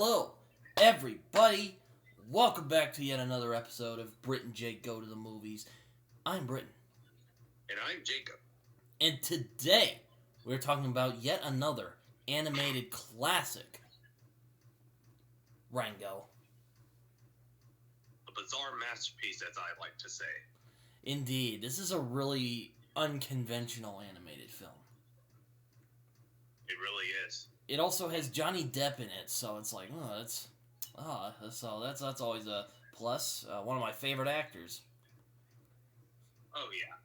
Hello, everybody. Welcome back to yet another episode of Brit and Jake Go to the Movies. I'm Britton. And I'm Jacob. And today, we're talking about yet another animated classic, Rango. A bizarre masterpiece, as I like to say. Indeed, this is a really unconventional animated film. It really is. It also has Johnny Depp in it, so it's like, that's always a plus. One of my favorite actors. Oh yeah,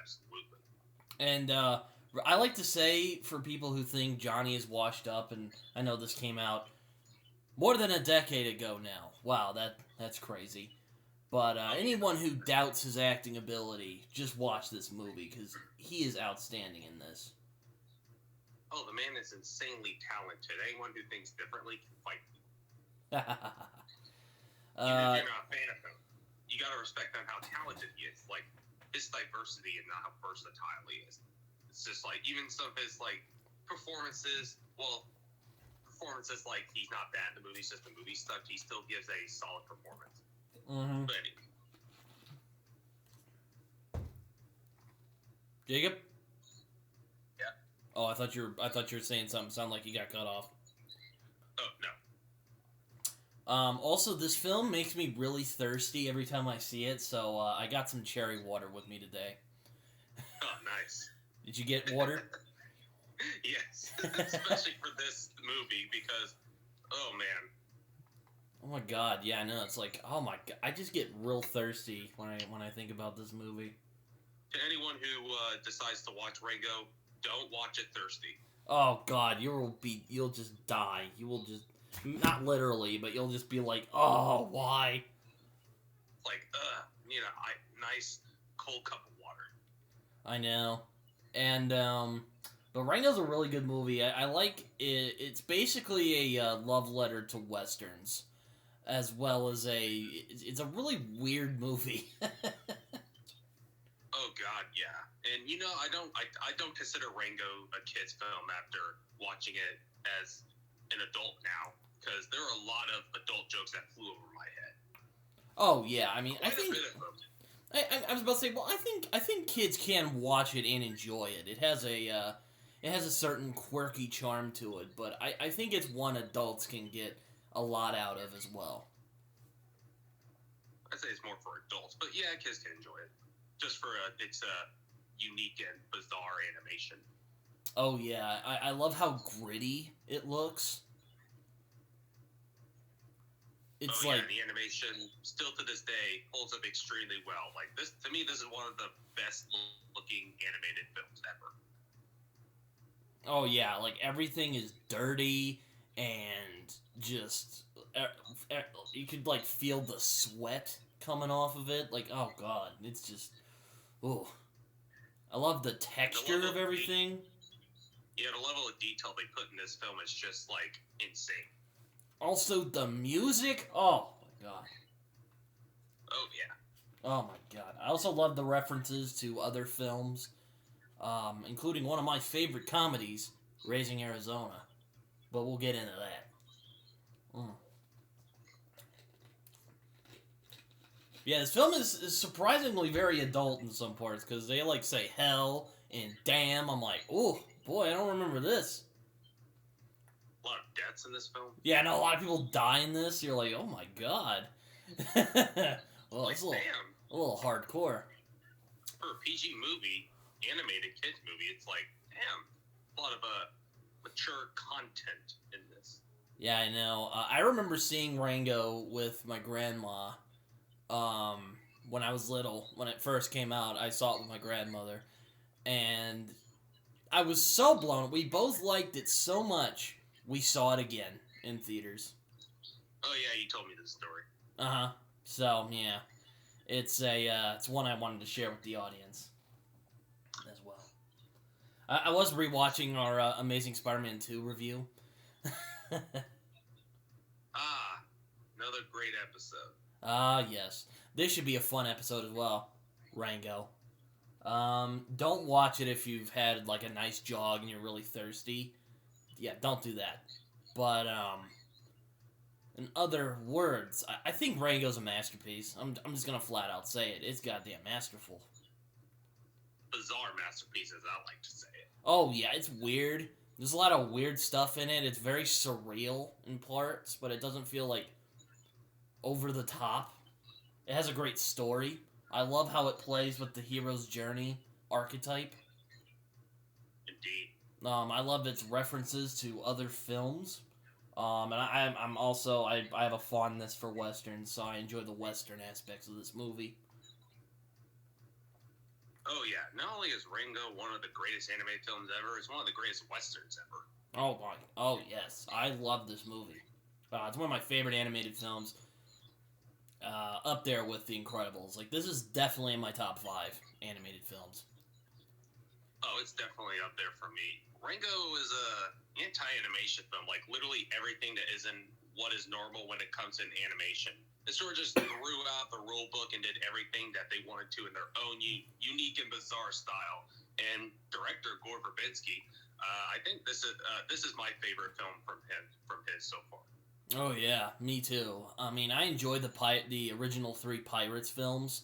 absolutely. And I like to say, for people who think Johnny is washed up, and I know this came out more than a decade ago now. Wow, that's crazy. But anyone who doubts his acting ability, just watch this movie, because he is outstanding in this. Oh, the man is insanely talented. Anyone who thinks differently can fight me. Even if you're not a fan of him, you gotta respect on how talented he is. Like, his diversity and how versatile he is. It's just like, even some of his, like, performances like, he's not bad in the movie, it's just the movie stuff, he still gives a solid performance. Mm-hmm. But anyway. Jacob? Yeah. Oh, I thought you were saying something. Sounded like you got cut off. Oh, no. Also, this film makes me really thirsty every time I see it, so I got some cherry water with me today. Oh, nice. Did you get water? Yes, especially for this movie because, oh man. Oh my god, yeah, I know. It's like, oh my god, I just get real thirsty when I think about this movie. To anyone who decides to watch Rango, don't watch it thirsty. Oh god, you'll just die. You will just, not literally, but you'll just be like, oh, why? Like, nice cold cup of water. I know. And, but Rango's a really good movie. I like it. It's basically a love letter to Westerns, as well as it's a really weird movie. Oh god, yeah. And I don't consider Rango a kid's film after watching it as an adult now, because there are a lot of adult jokes that flew over my head. Oh yeah, I mean, Quite I think a bit of them. I was about to say, well, I think kids can watch it and enjoy it. It has a certain quirky charm to it, but I think it's one adults can get a lot out of as well. I'd say it's more for adults, but yeah, kids can enjoy it. Just for its unique and bizarre animation. Oh yeah, I love how gritty it looks. It's the animation still to this day holds up extremely well. Like this, to me, this is one of the best looking animated films ever. Oh yeah, like everything is dirty and just you could like feel the sweat coming off of it. Like, oh god, it's just, oh, I love the texture of everything. Yeah, the level of detail they put in this film is just like insane. Also, the music, oh my god. Oh yeah. Oh my god. I also love the references to other films, including one of my favorite comedies, Raising Arizona. But we'll get into that. Yeah, this film is surprisingly very adult in some parts, because they like say hell and damn. I'm like, oh boy, I don't remember this. A lot of deaths in this film. Yeah, no, a lot of people die in this. You're like, oh my god. Well, like, it's a little hardcore. For a PG movie, animated kids movie, it's like, damn, a lot of mature content in this. Yeah, I know. I remember seeing Rango with my grandma when I was little. When it first came out, I saw it with my grandmother. And I was so blown. We both liked it so much, we saw it again in theaters. Oh yeah, you told me this story. Uh-huh. So, yeah. It's one I wanted to share with the audience as well. I was rewatching our Amazing Spider-Man 2 review. Another great episode. Yes. This should be a fun episode as well, Rango. Don't watch it if you've had, like, a nice jog and you're really thirsty. Yeah, don't do that. But, In other words, I think Rango's a masterpiece. I'm just gonna flat out say it. It's goddamn masterful. Bizarre masterpiece, as I like to say it. Oh yeah, it's weird. There's a lot of weird stuff in it. It's very surreal in parts, but it doesn't feel like over the top. It has a great story. I love how it plays with the hero's journey archetype. Indeed. I love its references to other films. And I'm also I have a fondness for westerns, so I enjoy the western aspects of this movie. Oh yeah, not only is Rango one of the greatest anime films ever, it's one of the greatest westerns ever. Oh yes, I love this movie. It's one of my favorite animated films. Up there with The Incredibles. Like, this is definitely in my top 5 animated films. Oh, it's definitely up there for me. Rango is a anti-animation film. Like, literally everything that isn't what is normal when it comes in animation. It sort of just threw out the rule book and did everything that they wanted to in their own unique and bizarre style. And director Gore Verbinski, I think this is my favorite film from his so far. Oh yeah, me too. I mean, I enjoy the original 3 Pirates films,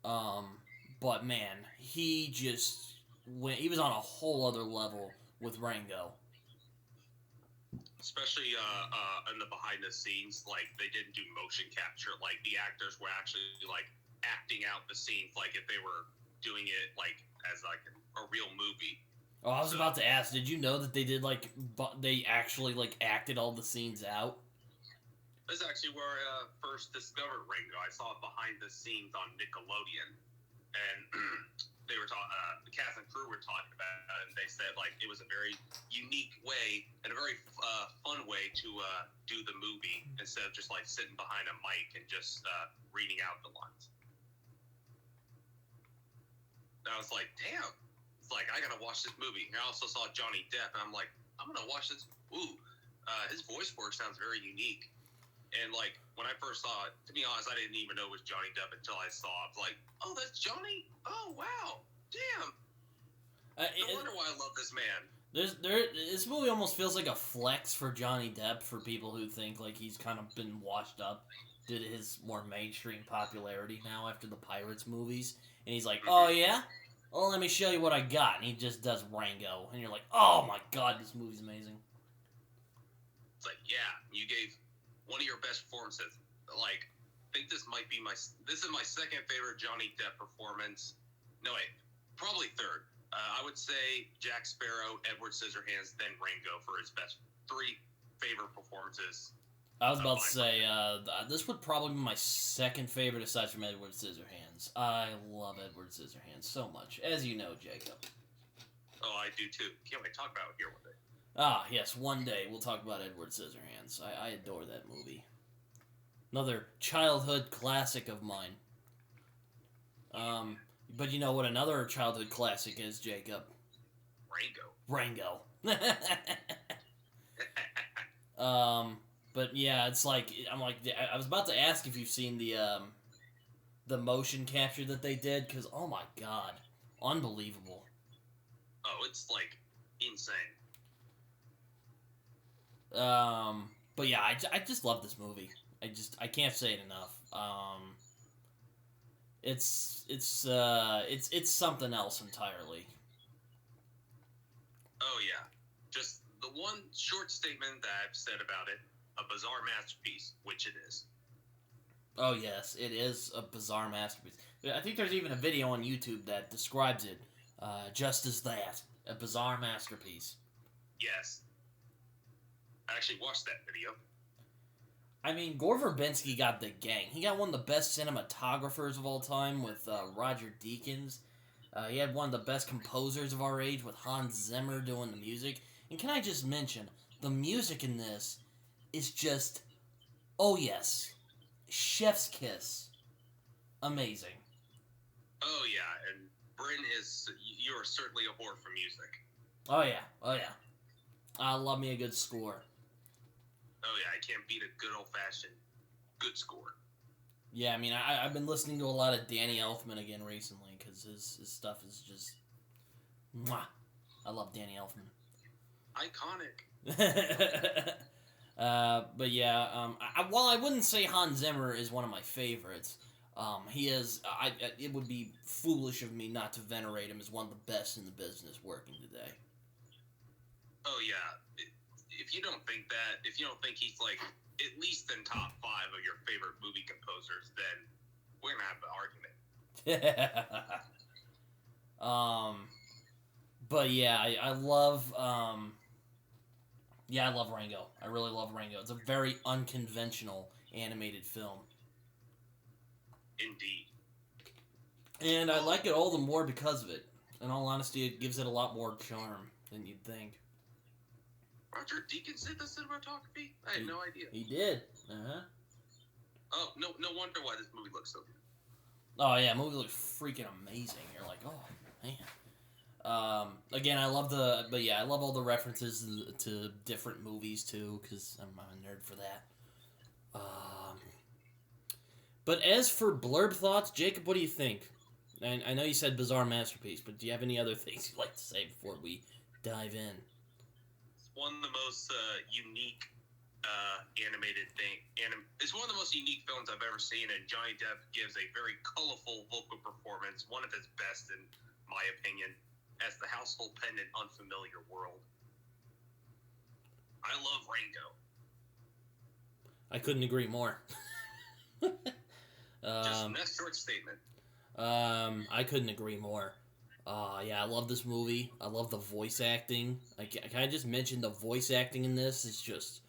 but man, he was on a whole other level with Rango. Especially in the behind the scenes, like they didn't do motion capture. Like the actors were actually like acting out the scenes, like if they were doing it like as like a real movie. Oh, I was about to ask, did you know that they did they actually acted all the scenes out? This is actually where I first discovered Rango. I saw it behind the scenes on Nickelodeon, and they were the cast and crew were talking about it, and they said like it was a very unique way and a very fun way to do the movie instead of just like sitting behind a mic and just reading out the lines. And I was like, damn. It's like, I gotta watch this movie. And I also saw Johnny Depp, and I'm like, I'm gonna watch this. Ooh, his voice work sounds very unique. And like, when I first saw it, to be honest, I didn't even know it was Johnny Depp until I saw it. I was like, oh, that's Johnny? Oh, wow. Damn. No wonder why I love this man. This movie almost feels like a flex for Johnny Depp for people who think like he's kind of been washed up due to his more mainstream popularity now after the Pirates movies. And he's like, oh, yeah? Well, let me show you what I got. And he just does Rango. And you're like, oh, my God, this movie's amazing. It's like, yeah, you gave one of your best performances. Like, I think this is my second favorite Johnny Depp performance. No, wait, probably third. I would say Jack Sparrow, Edward Scissorhands, then Rango for his best 3 favorite performances. I was about to say, this would probably be my second favorite aside from Edward Scissorhands. I love Edward Scissorhands so much, as you know, Jacob. Oh, I do too. Can't wait to talk about it here one day. Ah, yes, one day we'll talk about Edward Scissorhands. I adore that movie. Another childhood classic of mine. But you know what another childhood classic is, Jacob? Rango. But yeah, it's like, I was about to ask if you've seen the motion capture that they did, because, oh my god, unbelievable. Oh, it's, like, insane. But yeah, I just love this movie. I can't say it enough. It's something else entirely. Oh yeah, just the one short statement that I've said about it: a bizarre masterpiece, which it is. Oh yes, it is a bizarre masterpiece. I think there's even a video on YouTube that describes it just as that, a bizarre masterpiece. Yes. I actually watched that video. I mean, Gore Verbinski got the gang. He got one of the best cinematographers of all time with Roger Deakins. He had one of the best composers of our age with Hans Zimmer doing the music. And can I just mention, the music in this is just, oh yes, chef's kiss. Amazing. Oh yeah, and Brit you are certainly a whore for music. Oh yeah. I love me a good score. Oh yeah, I can't beat a good old-fashioned good score. Yeah, I mean, I've been listening to a lot of Danny Elfman again recently, because his stuff is just... Mwah! I love Danny Elfman. Iconic. But yeah, while I wouldn't say Hans Zimmer is one of my favorites, he is. It would be foolish of me not to venerate him as one of the best in the business working today. Oh yeah, if you don't think that, if you don't think he's like at least in top 5 of your favorite movie composers, then we're gonna have an argument. But yeah, I love. Yeah, I love Rango. I really love Rango. It's a very unconventional animated film. Indeed. And I like it all the more because of it. In all honesty, it gives it a lot more charm than you'd think. Roger Deakins did the cinematography? I had no idea. He did. Uh-huh. Oh, no wonder why this movie looks so good. Oh, yeah, the movie looks freaking amazing. You're like, oh, man. Again, I love I love all the references to different movies, too, because I'm a nerd for that. But as for blurb thoughts, Jacob, what do you think? And I know you said bizarre masterpiece, but do you have any other things you'd like to say before we dive in? It's one of the most unique animated thing. It's one of the most unique films I've ever seen, and Johnny Depp gives a very colorful vocal performance, one of his best in my opinion, as the household pet in an unfamiliar world. I love Rango. I couldn't agree more. Just a nice short statement. I couldn't agree more. Yeah, I love this movie. I love the voice acting. Can I just mention the voice acting in this is just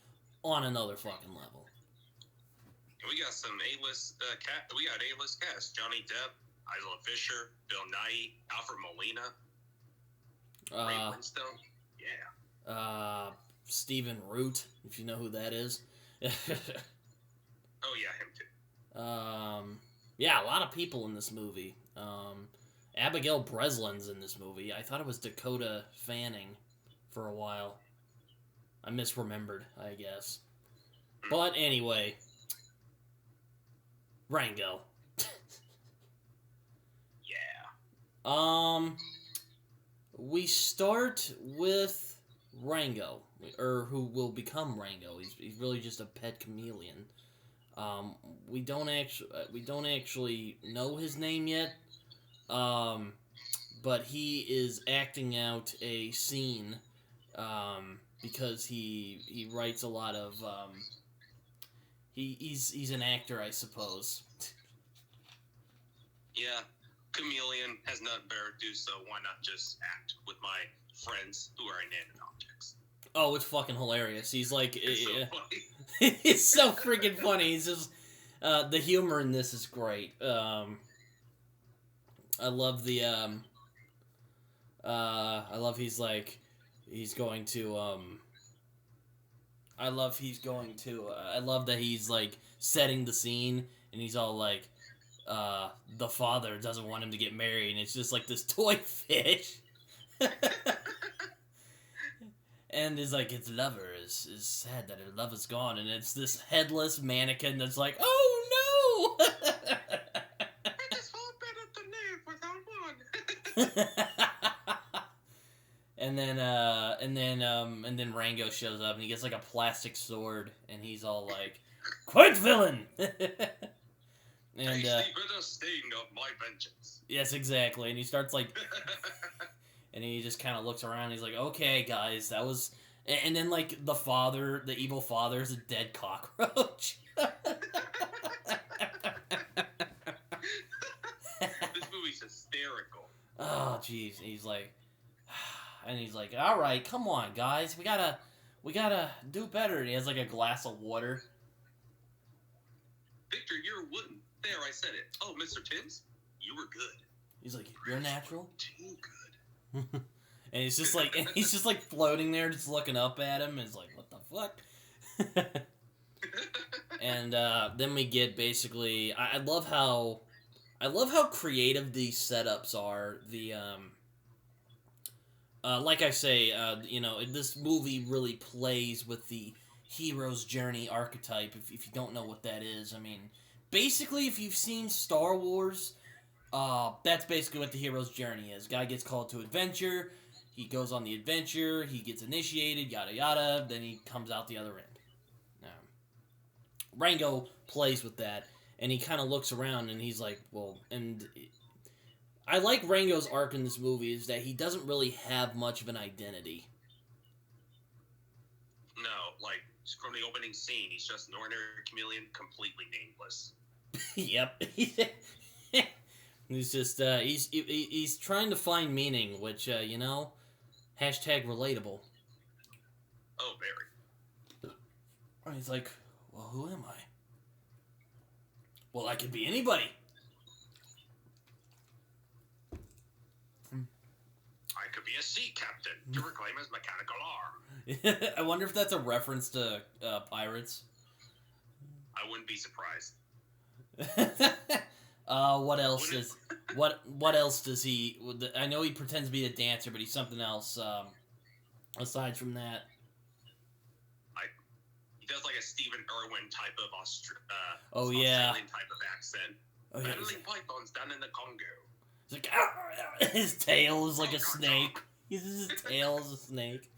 on another fucking level. We got some A-list we got A-list cast. Johnny Depp, Isla Fisher, Bill Nighy, Alfred Molina, Ray Winstone. Yeah. Stephen Root, if you know who that is. Oh yeah, him too. Yeah, a lot of people in this movie. Abigail Breslin's in this movie. I thought it was Dakota Fanning for a while. I misremembered, I guess. But anyway, Rango. Yeah. We start with Rango, or who will become Rango. He's really just a pet chameleon. We don't actually know his name yet. But he is acting out a scene, because he writes a lot of, he's an actor, I suppose. Yeah, chameleon has nothing better to do, so why not just act with my friends who are inanimate objects? Oh, it's fucking hilarious. He's like, It's so funny. it's so freaking funny. He's just, the humor in this is great. I love the, I love he's like, he's going to, I love that he's like setting the scene, and he's all like, the father doesn't want him to get married, and it's just like this toy fish. And is like, its lover is sad that her lover's gone, and it's this headless mannequin that's like, oh no! I just hope better to live without one. and then Rango shows up, and he gets like a plastic sword, and he's all like, "Quit, villain!" And I see the sting of my vengeance. Yes, exactly. And he starts like, and he just kind of looks around. And he's like, "Okay, guys, that was." And then like the evil father, is a dead cockroach. This movie's hysterical. Oh, jeez. He's like, all right, come on, guys, we gotta do better. And he has like a glass of water. Victor, you're wooden. There, I said it. Oh, Mr. Timms, you were good. He's like, you're natural. Too good. And he's just like floating there, just looking up at him. And he's like, what the fuck? And then we get basically, I love how creative these setups are. The like I say, this movie really plays with the hero's journey archetype. If you don't know what that is, I mean, basically, if you've seen Star Wars, that's basically what the hero's journey is. Guy gets called to adventure, he goes on the adventure, he gets initiated, yada yada, then he comes out the other end. Rango plays with that, and he kind of looks around, and he's like, well, and I like Rango's arc in this movie is that he doesn't really have much of an identity. No, like, from the opening scene, he's just an ordinary chameleon, completely nameless. Yep. He's just, he's trying to find meaning, which, hashtag relatable. Oh, very. He's like, well, who am I? Well, I could be anybody. I could be a sea captain to reclaim his mechanical arm. I wonder if that's a reference to pirates. I wouldn't be surprised. What else is... What else does he... I know he pretends to be a dancer, but he's something else, aside from that. He does like a Stephen Irwin type of Australian type of accent. Oh, yeah. Battling pythons down in the Congo. He's like, his tail is like a snake. His tail is a snake.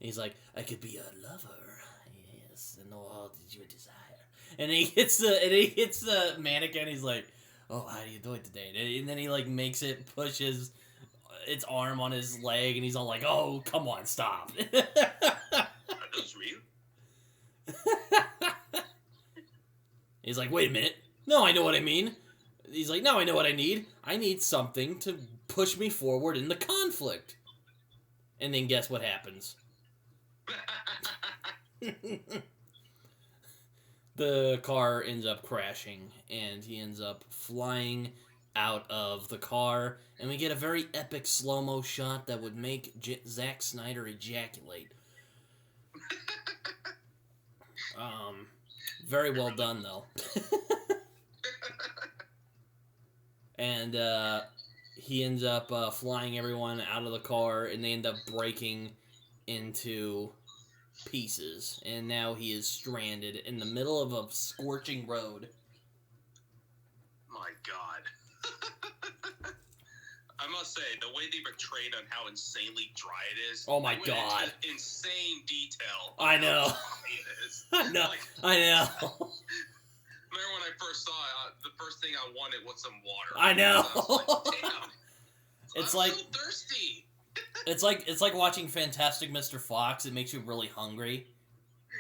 He's like, I could be a lover. Yes, and all that you desire. And he hits the mannequin. He's like, oh, how do you do it today? And then he like makes it push its arm on his leg, and he's all like, oh, come on, stop. Are those real? He's like, wait a minute. No, I know what I mean. He's like, no, I know what I need. I need something to push me forward in the conflict. And then guess what happens? The car ends up crashing, and he ends up flying out of the car, and we get a very epic slow-mo shot that would make Zack Snyder ejaculate. Very well done, though. And he ends up flying everyone out of the car, and they end up breaking into pieces. And now he is stranded in the middle of a scorching road. My God. I must say, the way they portrayed on how insanely dry it is. Oh my God. Insane detail. I know. I know. I know. Remember when I first saw it, the first thing I wanted was some water. I know. I was like, damn. It's I'm like so thirsty. it's like watching Fantastic Mr. Fox. It makes you really hungry.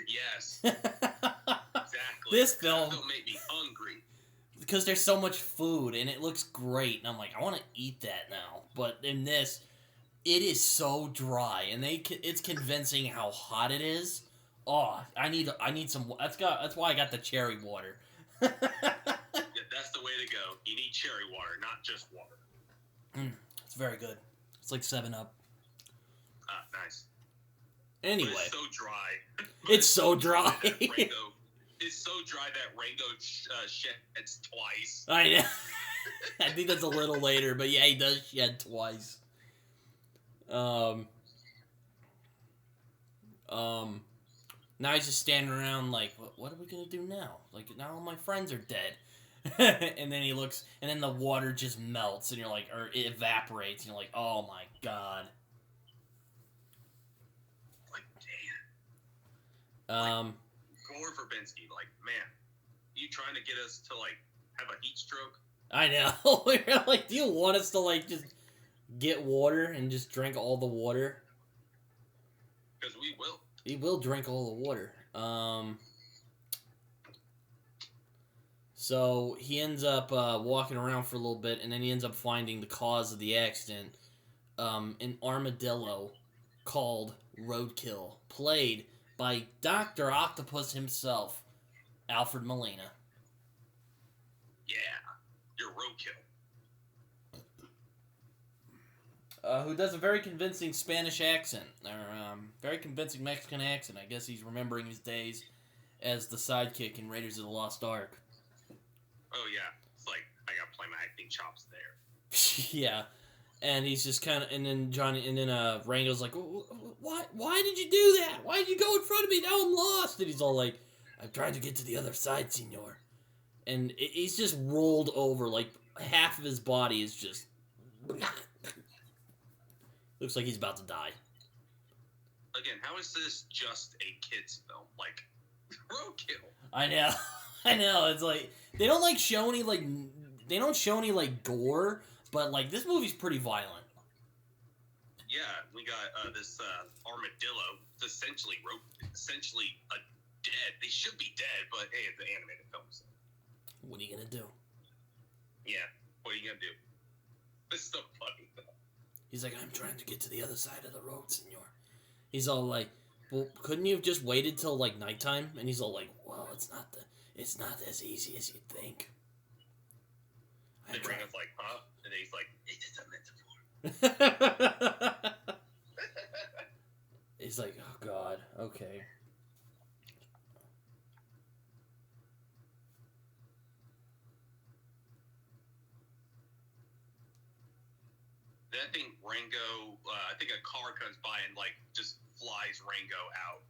Yes. Exactly. This film made me hungry. Because there's so much food and it looks great, and I'm like, I want to eat that now. But in this, it is so dry, and it's convincing how hot it is. Oh, I need some. That's why I got the cherry water. Yeah, that's the way to go. You need cherry water, not just water. It's very good. It's like 7-Up. Nice. Anyway. But it's so dry. It's so dry. It's so dry that Rango sheds twice. I know. I think that's a little later, but yeah, he does shed twice. Now he's just standing around like, what are we gonna do now? Like, now all my friends are dead. And then he looks, and then the water just melts, and you're like, or it evaporates, and you're like, oh my God. Like, damn. Gore Verbinski, like, man, you trying to get us to, like, have a heat stroke? I know. We're like, do you want us to, like, just get water and just drink all the water? Because we will. He will drink all the water. So he ends up walking around for a little bit, and then he ends up finding the cause of the accident. An armadillo called Roadkill, played by Dr. Octopus himself, Alfred Molina. Yeah, you're Roadkill. Who does a very convincing Spanish accent, or very convincing Mexican accent. I guess he's remembering his days as the sidekick in Raiders of the Lost Ark. Oh yeah, it's like, I gotta play my acting chops there. Yeah. And he's just kind of, and then Rango's like, why did you do that? Why did you go in front of me? Now I'm lost. And he's all like, I'm trying to get to the other side, senor. And he's just rolled over, like half of his body is just, looks like he's about to die. Again, how is this just a kid's film? Like, roadkill. I know. I know. It's like they don't show any gore, but like this movie's pretty violent. Yeah, we got this armadillo. It's essentially a dead. They should be dead, but hey, it's an animated film. So. What are you gonna do? Yeah, what are you gonna do? It's so funny. He's like, I'm trying to get to the other side of the road, senor. He's all like, well, couldn't you have just waited till like nighttime? And he's all like, well, it's not as easy as you'd think. And Rango's like, huh? And then he's like, it's a metaphor. He's like, oh god, okay. Then I think Rango, I think a car comes by and like just flies Rango out.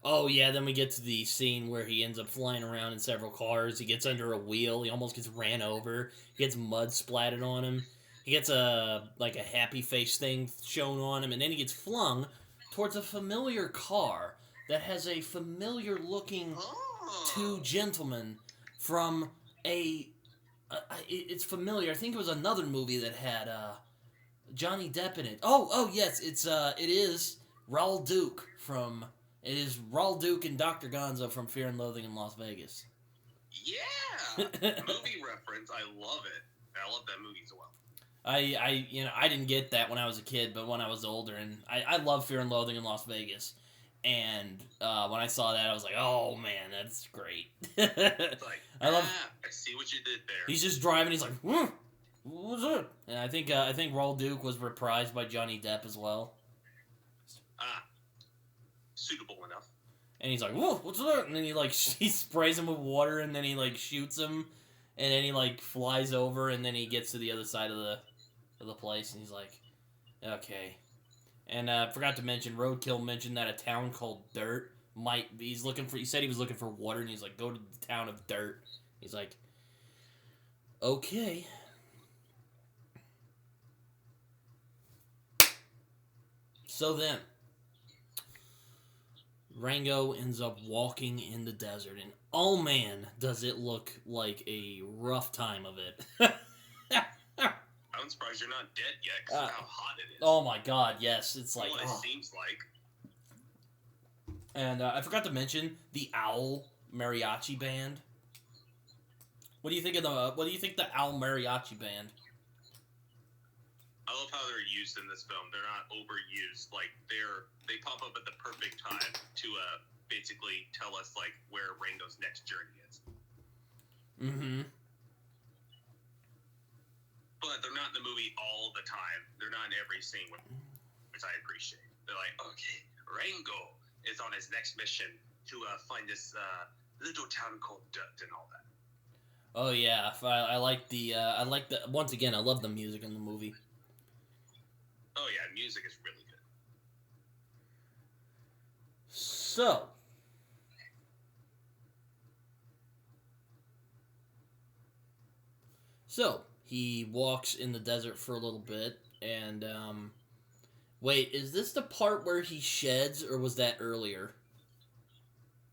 Oh yeah, then we get to the scene where he ends up flying around in several cars. He gets under a wheel. He almost gets ran over. He gets mud splattered on him. He gets a happy face thing shown on him, and then he gets flung towards a familiar car that has a familiar looking two gentlemen from it's familiar. I think it was another movie that had Johnny Depp in it. Oh yes, it is Raul Duke and Dr. Gonzo from Fear and Loathing in Las Vegas. Yeah, movie reference. I love it. I love that movie as well. I didn't get that when I was a kid, but when I was older, and I love Fear and Loathing in Las Vegas, and when I saw that, I was like, oh man, that's great. It's like, I see what you did there. He's just driving. He's like, what was it? And I think Raul Duke was reprised by Johnny Depp as well. Suitable enough. And he's like, whoa, what's that? And then he sprays him with water, and then he shoots him, and then he flies over, and then he gets to the other side of the place, and he's like, okay. And I forgot to mention, Roadkill mentioned that a town called Dirt might be, he said he was looking for water, and he's like, go to the town of Dirt. He's like, okay. So then, Rango ends up walking in the desert, and oh man, does it look like a rough time of it. I'm surprised you're not dead yet, because of how hot it is. Oh my god, yes, it's like... What it seems like. And I forgot to mention the Owl Mariachi Band. What do you think of the Owl Mariachi Band? I love how they're used in this film. They're not overused. Like, they pop up at the perfect time to basically tell us where Rango's next journey is. Mm-hmm. But they're not in the movie all the time. They're not in every scene, which I appreciate. They're like, okay, Rango is on his next mission to find this little town called Dirt and all that. Oh yeah, I like the once again, I love the music in the movie. Oh yeah, music is really good. So he walks in the desert for a little bit, and wait, is this the part where he sheds, or was that earlier?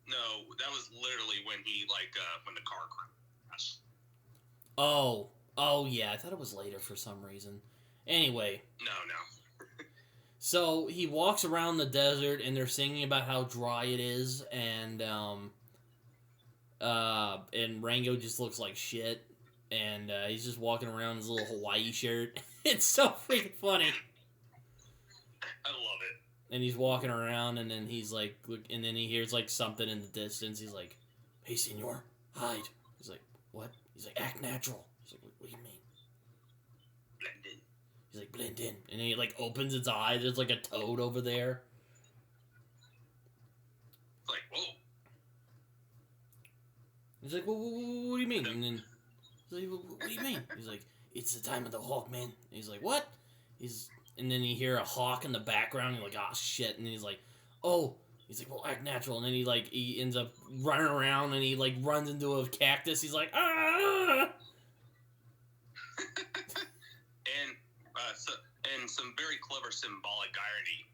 No, that was literally when he when the car crashed. Oh yeah, I thought it was later for some reason. Anyway. No. So he walks around the desert, and they're singing about how dry it is, and Rango just looks like shit, and he's just walking around in his little Hawaii shirt. It's so freaking funny. I love it. And he's walking around, and then he's like, and then he hears something in the distance. He's like, "Hey, senor, hide." He's like, "What?" He's like, "Act natural." He's like, "What do you mean?" Blend in. He's like, "Blend in," and then he opens its eyes. There's a toad over there. It's like, whoa. He's like, well, "What do you mean?" And then he's like, "What do you mean?" He's like, "It's the time of the hawk, man." And he's like, "What?" And then you hear a hawk in the background. And you're like, "Oh shit!" And then he's like, "Oh." He's like, "Well, act natural." And then he ends up running around, and he runs into a cactus. He's like, "Ah!" And some very clever symbolic irony.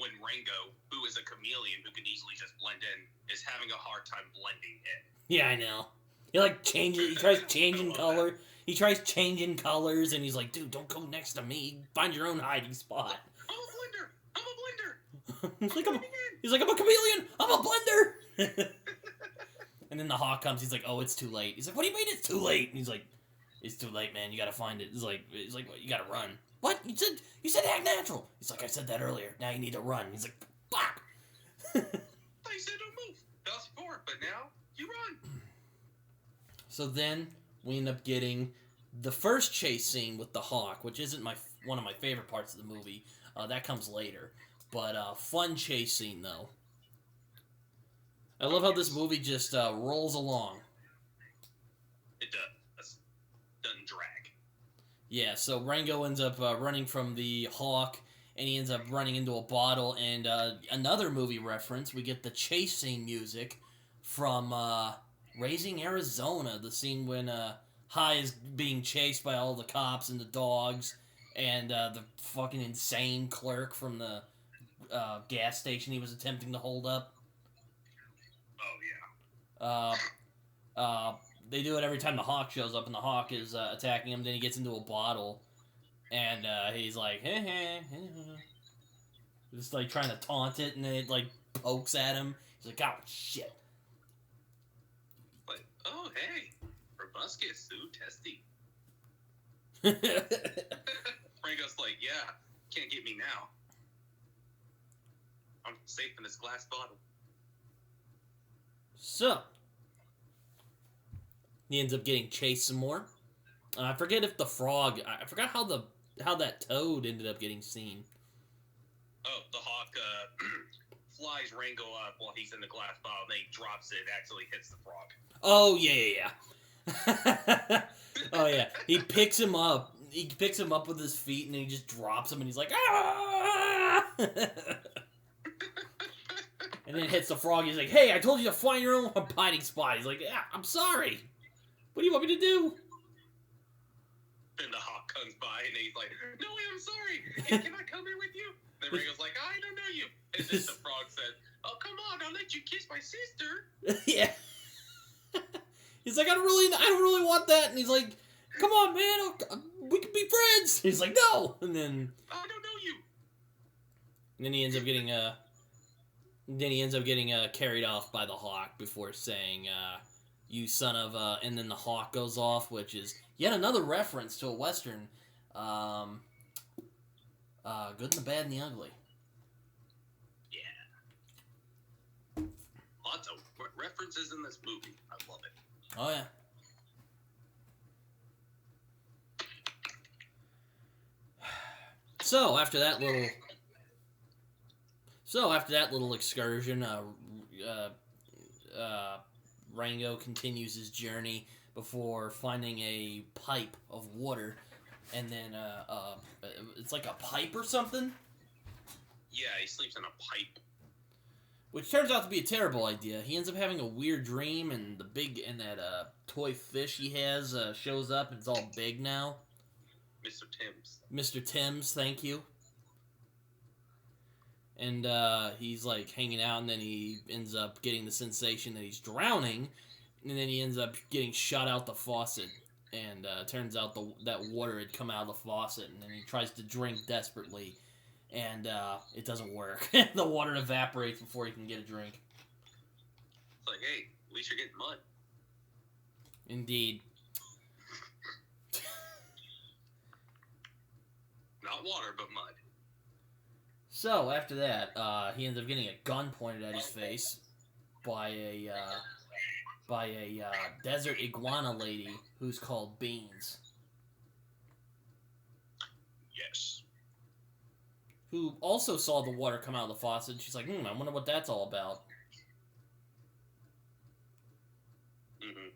when Rango, who is a chameleon who can easily just blend in, is having a hard time blending in. Yeah, I know. He like changes. He tries changing color. He tries changing colors, and he's like, "Dude, don't go next to me. Find your own hiding spot." I'm a blender. I'm a blender. he's like, I'm a chameleon. I'm a blender. And then the Hawk comes. He's like, "Oh, it's too late." He's like, "What do you mean it's too late?" And he's like, "It's too late, man. You gotta find it." He's like, "What? You gotta run." What? You said act natural. He's like, "I said that earlier. Now you need to run." He's like, "Fuck." I said don't move. That was before, but now you run. So then we end up getting the first chase scene with the Hawk, which isn't one of my favorite parts of the movie. That comes later. But fun chase scene, though. I love how this movie just rolls along. It does. Doesn't drag. Yeah, so Rango ends up running from the Hawk, and he ends up running into a bottle. And another movie reference, we get the chase scene music from Raising Arizona, the scene when High is being chased by all the cops and the dogs, and the fucking insane clerk from the gas station he was attempting to hold up. Oh, yeah. They do it every time the Hawk shows up, and the Hawk is attacking him. Then he gets into a bottle, and he's like, hey, hey, hey, just like trying to taunt it, and then it like pokes at him. He's like, oh shit. Like, oh hey, Verbinski is so testy. Rango's like, yeah, can't get me now. I'm safe in this glass bottle. So, he ends up getting chased some more. I forget if the frog. I forgot how that toad ended up getting seen. Oh, the Hawk flies Rango up while he's in the glass bottle, and then he drops it and actually hits the frog. Oh yeah. Oh yeah. He picks him up. He picks him up with his feet, and then he just drops him, and he's like, ah! And then hits the frog. He's like, hey, I told you to find your own hiding spot. He's like, yeah, I'm sorry. What do you want me to do? Then the Hawk comes by, and he's like, no, I'm sorry. Can I come here with you? Then Rango's like, I don't know you. And then the frog says, oh, come on, I'll let you kiss my sister. Yeah. He's like, I don't really want that. And he's like, come on, man, we can be friends. He's like, no. And then I don't know you. And then he ends up getting carried off by the Hawk before saying, you son of a... And then the Hawk goes off, which is yet another reference to a Western. Good and the Bad and the Ugly. Yeah. Lots of references in this movie. I love it. Oh, yeah. So, after that little excursion, Rango continues his journey before finding a pipe of water, and then it's like a pipe or something. Yeah, he sleeps in a pipe. Which turns out to be a terrible idea. He ends up having a weird dream, and that toy fish he has shows up, and it's all big now. Mr. Timms. Mr. Timms, thank you. And he's like hanging out, and then he ends up getting the sensation that he's drowning, and then he ends up getting shot out the faucet. And turns out that water had come out of the faucet, and then he tries to drink desperately, and it doesn't work. The water evaporates before he can get a drink. It's like, hey, at least you're getting mud. Indeed. Not water, but mud. So, after that, he ends up getting a gun pointed at his face by a desert iguana lady who's called Beans. Yes. Who also saw the water come out of the faucet, and she's like, I wonder what that's all about. Mm-hmm.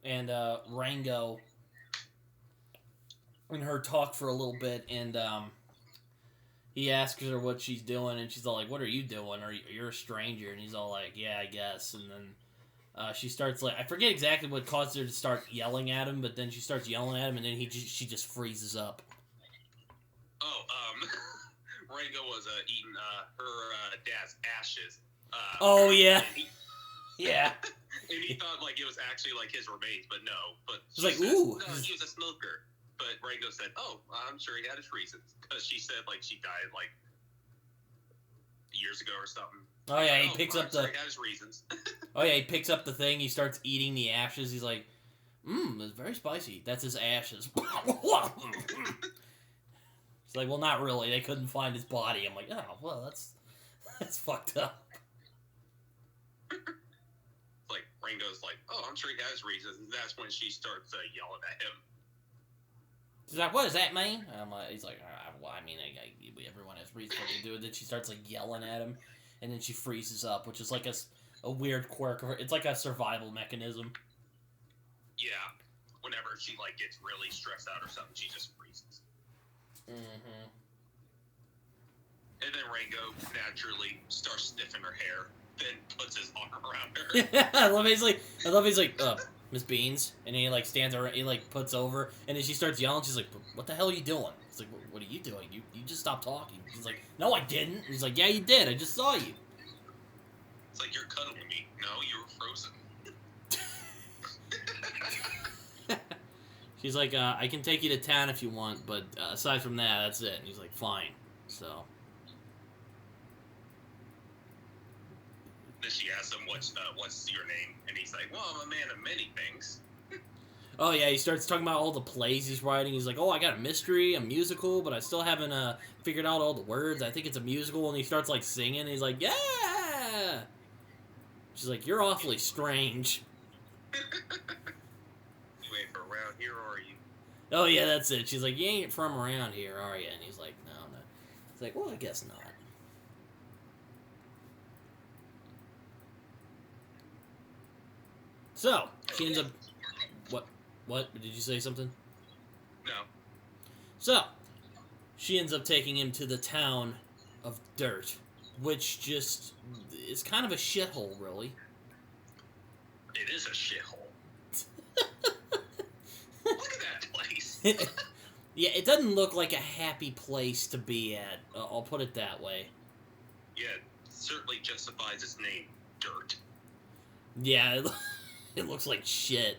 And Rango and her talk for a little bit, and he asks her what she's doing, and she's all like, what are you doing? You're a stranger. And he's all like, yeah, I guess. And then she starts like, I forget exactly what caused her to start yelling at him, but then she starts yelling at him, and then she just freezes up. Oh, Rango was eating her dad's ashes. Oh, yeah. Yeah. And he thought, like, it was actually, like, his remains, but no. But He's like, ooh. No, he was a smoker. But Rango said, oh, I'm sure he had his reasons. Because she said, like, she died, like, years ago or something. Oh, yeah, he picks up the... He had his reasons. Oh, yeah, he picks up the thing. He starts eating the ashes. He's like, it's very spicy. That's his ashes. He's like, well, not really. They couldn't find his body. I'm like, oh, well, that's fucked up. Like, Rango's like, oh, I'm sure he has reasons. And that's when she starts yelling at him. She's like, what does that mean? He's like, well, I mean, everyone has reasons to do it. Then she starts, like, yelling at him. And then she freezes up, which is, like, a weird quirk of her. It's like a survival mechanism. Yeah. Whenever she, like, gets really stressed out or something, she just freezes. Mm-hmm. And then Rango naturally starts sniffing her hair, then puts his arm around her. I love he's like, Miss Beans, and he like stands around, he like puts over, and then she starts yelling. She's like, "What the hell are you doing?" He's like, "What are you doing? You just stopped talking." He's like, "No, I didn't." He's like, "Yeah, you did. I just saw you." It's like, you're cuddling me. No, you were frozen. She's like, "I can take you to town if you want, but aside from that, that's it." And he's like, "Fine." So. Then she asks him, what's your name? And he's like, well, I'm a man of many things. Oh, yeah, he starts talking about all the plays he's writing. He's like, oh, I got a mystery, a musical, but I still haven't figured out all the words. I think it's a musical. And he starts, like, singing. And he's like, yeah! She's like, you're awfully strange. You ain't from around here, are you? Oh, yeah, that's it. She's like, you ain't from around here, are you? And he's like, no. He's like, well, I guess not. So, she ends up... What? Did you say something? No. So, she ends up taking him to the town of Dirt, which just is kind of a shithole, really. It is a shithole. Look at that place. Yeah, it doesn't look like a happy place to be at. I'll put it that way. Yeah, it certainly justifies its name, Dirt. Yeah, it looks like shit.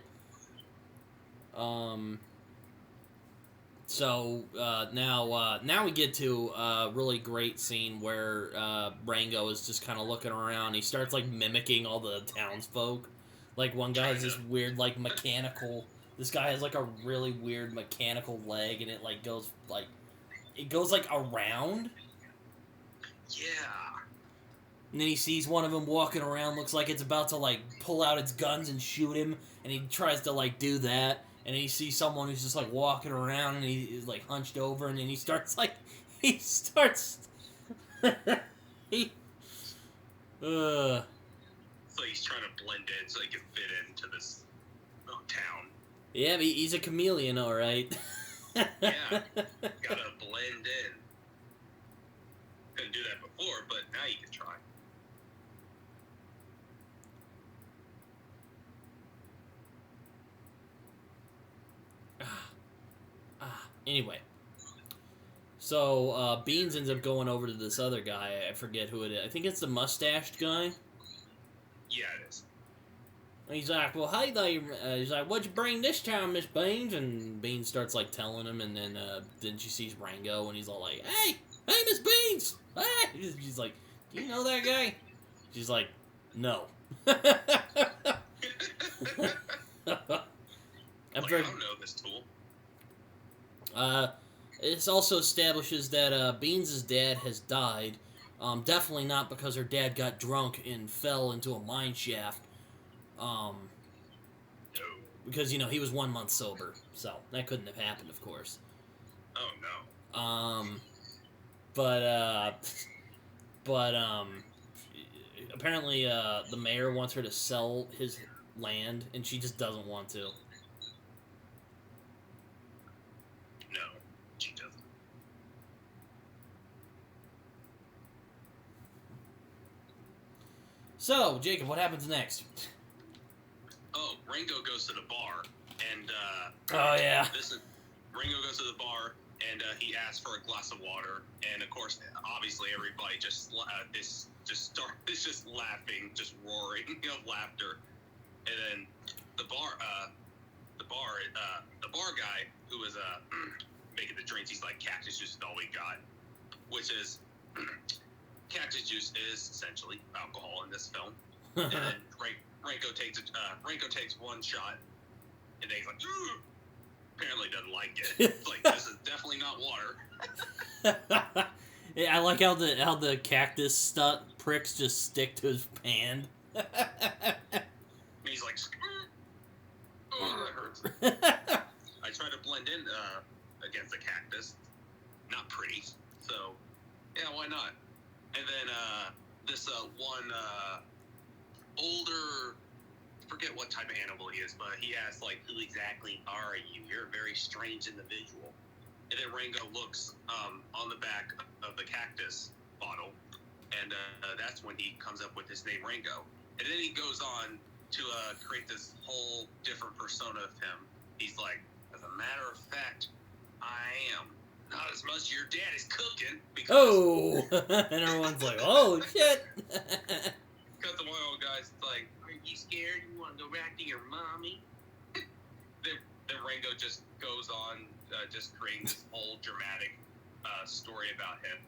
So, now we get to a really great scene where, Rango is just kind of looking around. He starts, like, mimicking all the townsfolk. Like, one guy has this weird, like, mechanical... This guy has, like, a really weird mechanical leg, and it, like, goes, like... It goes, like, around. Yeah. And then he sees one of them walking around, looks like it's about to, like, pull out its guns and shoot him, and he tries to, like, do that, and then he sees someone who's just, like, walking around, and he's, like, hunched over, and then he starts, like, So he's trying to blend in so he can fit into this town. Yeah, but he's a chameleon, alright. Yeah, gotta blend in. Couldn't do that before, but now you can try. Anyway. So, Beans ends up going over to this other guy. I forget who it is. I think it's the mustached guy. Yeah, it is. And he's like, well, hey there. He's like, what'd you bring this time, Miss Beans? And Beans starts, like, telling him, and then she sees Rango, and he's all like, hey, Miss Beans! Hey! She's like, do you know that guy? She's like, no. I don't know this tool. This also establishes that Beans' dad has died. Definitely not because her dad got drunk and fell into a mine shaft. Because, you know, he was 1 month sober. So, that couldn't have happened, of course. Oh, no. But apparently, the mayor wants her to sell his land, and she just doesn't want to. No, she doesn't. So, Jacob, what happens next? Oh, Rango goes to the bar, and oh yeah, Rango goes to the bar, and he asks for a glass of water, and of course, obviously, everybody just laughing, just roaring of laughter, and then the bar guy who was making the drinks, he's like, cactus juice is all we got, which is cactus juice is essentially alcohol in this film. And then Rango takes one shot, and then he's like, ugh! Apparently doesn't like it. It's like, this is definitely not water. Yeah, I like how the cactus pricks just stick to his hand. And he's like, oh, that hurts. I try to blend in against the cactus. Not pretty. So, yeah, why not? And then this one older, forget what type of animal he is, but he asks, like, who exactly are you? You're a very strange individual. And then Rango looks on the back of the cactus bottle, and that's when he comes up with his name, Rango. And then he goes on to create this whole different persona of him. He's like, as a matter of fact, I am not as much your dad is cooking. Because Oh! And everyone's like, oh, shit! Because the one old guy's like, are you scared? You want to go back to your mommy? then Rango just goes on, just creating this whole dramatic story about him.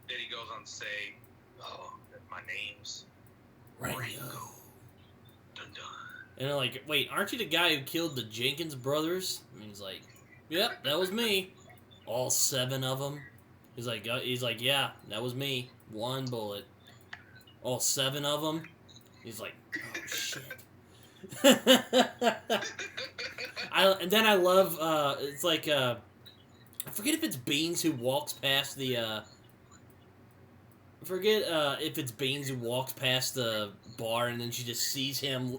Then he goes on to say, oh, my name's Rango. Dun dun. And they're like, wait, aren't you the guy who killed the Jenkins brothers? And he's like, yep, that was me. All 7 of them. He's like, yeah, that was me. 1 bullet. All 7 of them. He's like, oh shit. And then I love, it's like, I forget if it's Beans who walks past the, I forget if it's Beans who walks past the bar and then she just sees him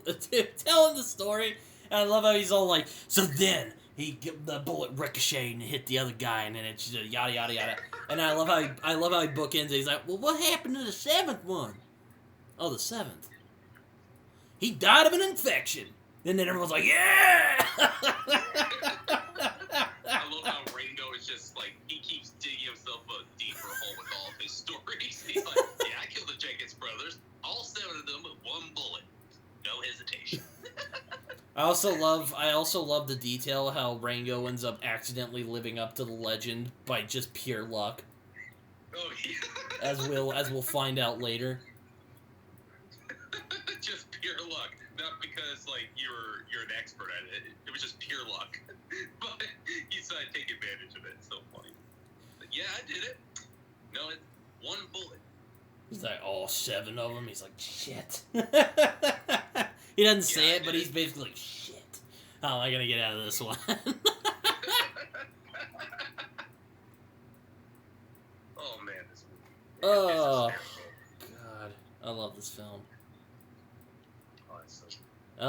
telling the story. And I love how he's all like, so then the bullet ricocheted and hit the other guy, and then it's just yada yada yada. And I love how he bookends it. He's like, well, what happened to the 7th one? Oh, the 7th. He died of an infection. And then everyone's like, yeah! I love how Rango is just like, he keeps digging himself a deeper hole with all of his stories. He's like, yeah, I killed the Jenkins brothers. All 7 of them with 1 bullet. No hesitation. I also love the detail how Rango ends up accidentally living up to the legend by just pure luck. Oh, yeah. As we'll find out later. Just pure luck. Not because, like, you're an expert at it. It was just pure luck. But you decided to take advantage of it. It's so funny. But yeah, I did it. No, it's 1 bullet. He's like, all 7 of them? He's like, shit. He doesn't say it, but he's basically like, shit. How am I going to get out of this one? Oh, man, this movie. Oh, God. I love this film. Oh, it's so good. I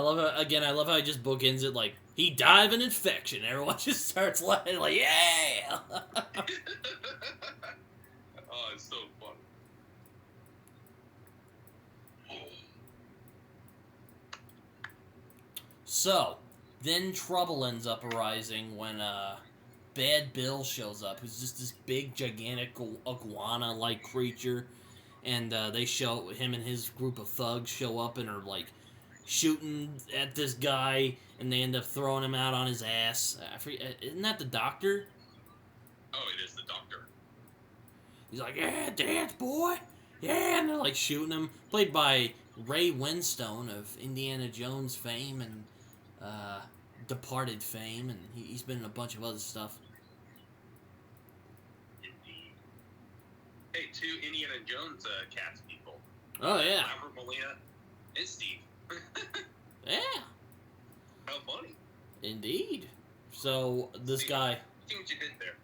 love how he just bookends it like, he died of an infection. Everyone just starts laughing like, yeah! Oh, it's so funny. So, then trouble ends up arising when Bad Bill shows up, who's just this big, gigantic iguana-like creature, and him and his group of thugs show up and are like shooting at this guy, and they end up throwing him out on his ass. Isn't that the doctor? Oh, it is the doctor. He's like, yeah, dance, boy! Yeah! And they're like shooting him. Played by Ray Winstone of Indiana Jones fame and Departed fame, and he's been in a bunch of other stuff. Indeed. Hey, 2 Indiana Jones cast people. Oh, yeah. Alfred Molina and Steve. Yeah. How funny. Indeed. So, this guy... See what you did there.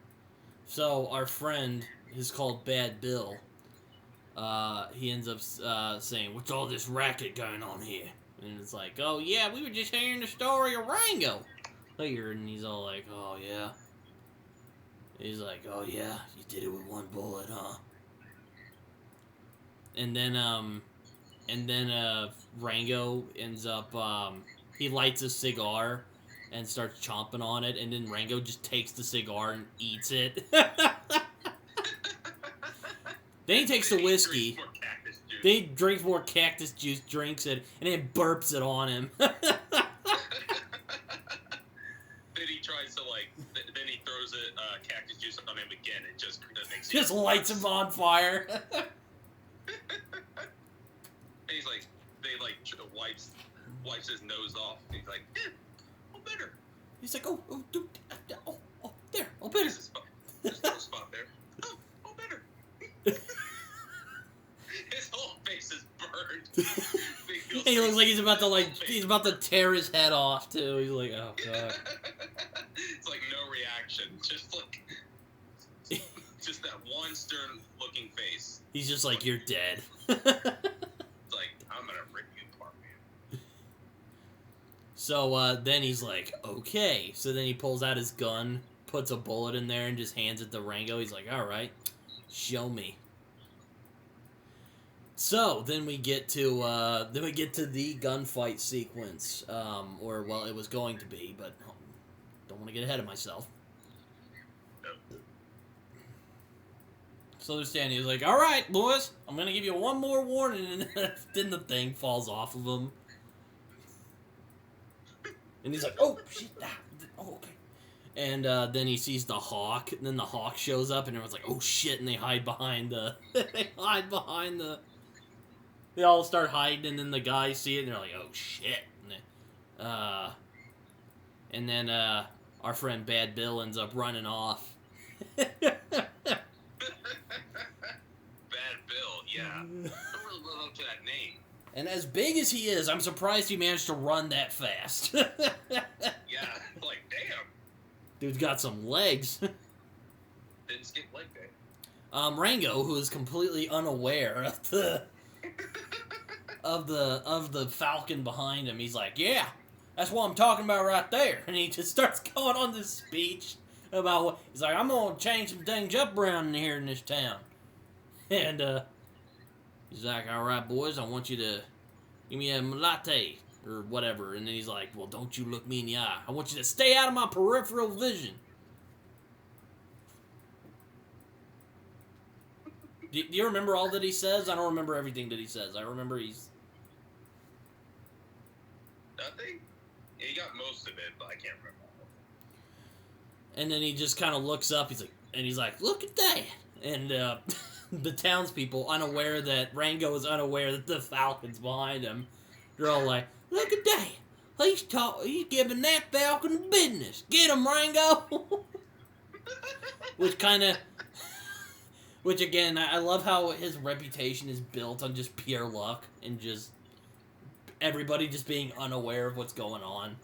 So, our friend is called Bad Bill. He ends up saying, what's all this racket going on here? And it's like, oh, yeah, we were just hearing the story of Rango. And he's all like, oh, yeah. He's like, oh, yeah, you did it with 1 bullet, huh? And then Rango ends up, he lights a cigar, and starts chomping on it, and then Rango just takes the cigar and eats it. Then he takes the whiskey. Then he drinks more cactus juice, drinks it, and then burps it on him. Then he tries to, like, then he throws cactus juice on him again, and just makes just lights him on fire. And he's like, wipes his nose off. And he's like, oh, better. He's like, oh, dude, there, oh, better. There's no spot there. Oh, better. His whole face is burned. He looks like he's about to tear his head off too. He's like, oh god. It's like no reaction, just that one stern looking face. He's just like, you're dead. It's like, I'm gonna rip you apart, man. So then he's like, okay. So then he pulls out his gun, puts a bullet in there, and just hands it to Rango. He's like, all right, show me. So then we get to the gunfight sequence, or well, it was going to be, but don't want to get ahead of myself. So they're standing. He's like, "All right, boys, I'm gonna give you one more warning," and then the thing falls off of him, and he's like, "Oh shit! Oh okay." And then he sees the hawk, and then the hawk shows up, and everyone's like, "Oh shit!" And they hide behind the They all start hiding, and then the guys see it, and they're like, "Oh shit!" And then our friend Bad Bill ends up running off. Bad Bill, yeah. I don't really live up to that name. And as big as he is, I'm surprised he managed to run that fast. Yeah, like damn. Dude's got some legs. Didn't skip leg day. Rango, who is completely unaware of the Falcon behind him, he's like, yeah, that's what I'm talking about right there. And he just starts going on this speech about what he's like, I'm gonna change some things up around here in this town. And he's like, all right, boys, I want you to give me a latte or whatever. And then he's like, well, don't you look me in the eye. I want you to stay out of my peripheral vision. Do you remember all that he says? I don't remember everything that he says. I remember he's... Nothing? Yeah, he got most of it, but I can't remember all of it. And then he just kind of looks up. He's like, look at that. And the townspeople, unaware that Rango is unaware that the Falcon's behind him, they're all like, look at that. He's giving that Falcon business. Get him, Rango. Which again, I love how his reputation is built on just pure luck and just everybody just being unaware of what's going on.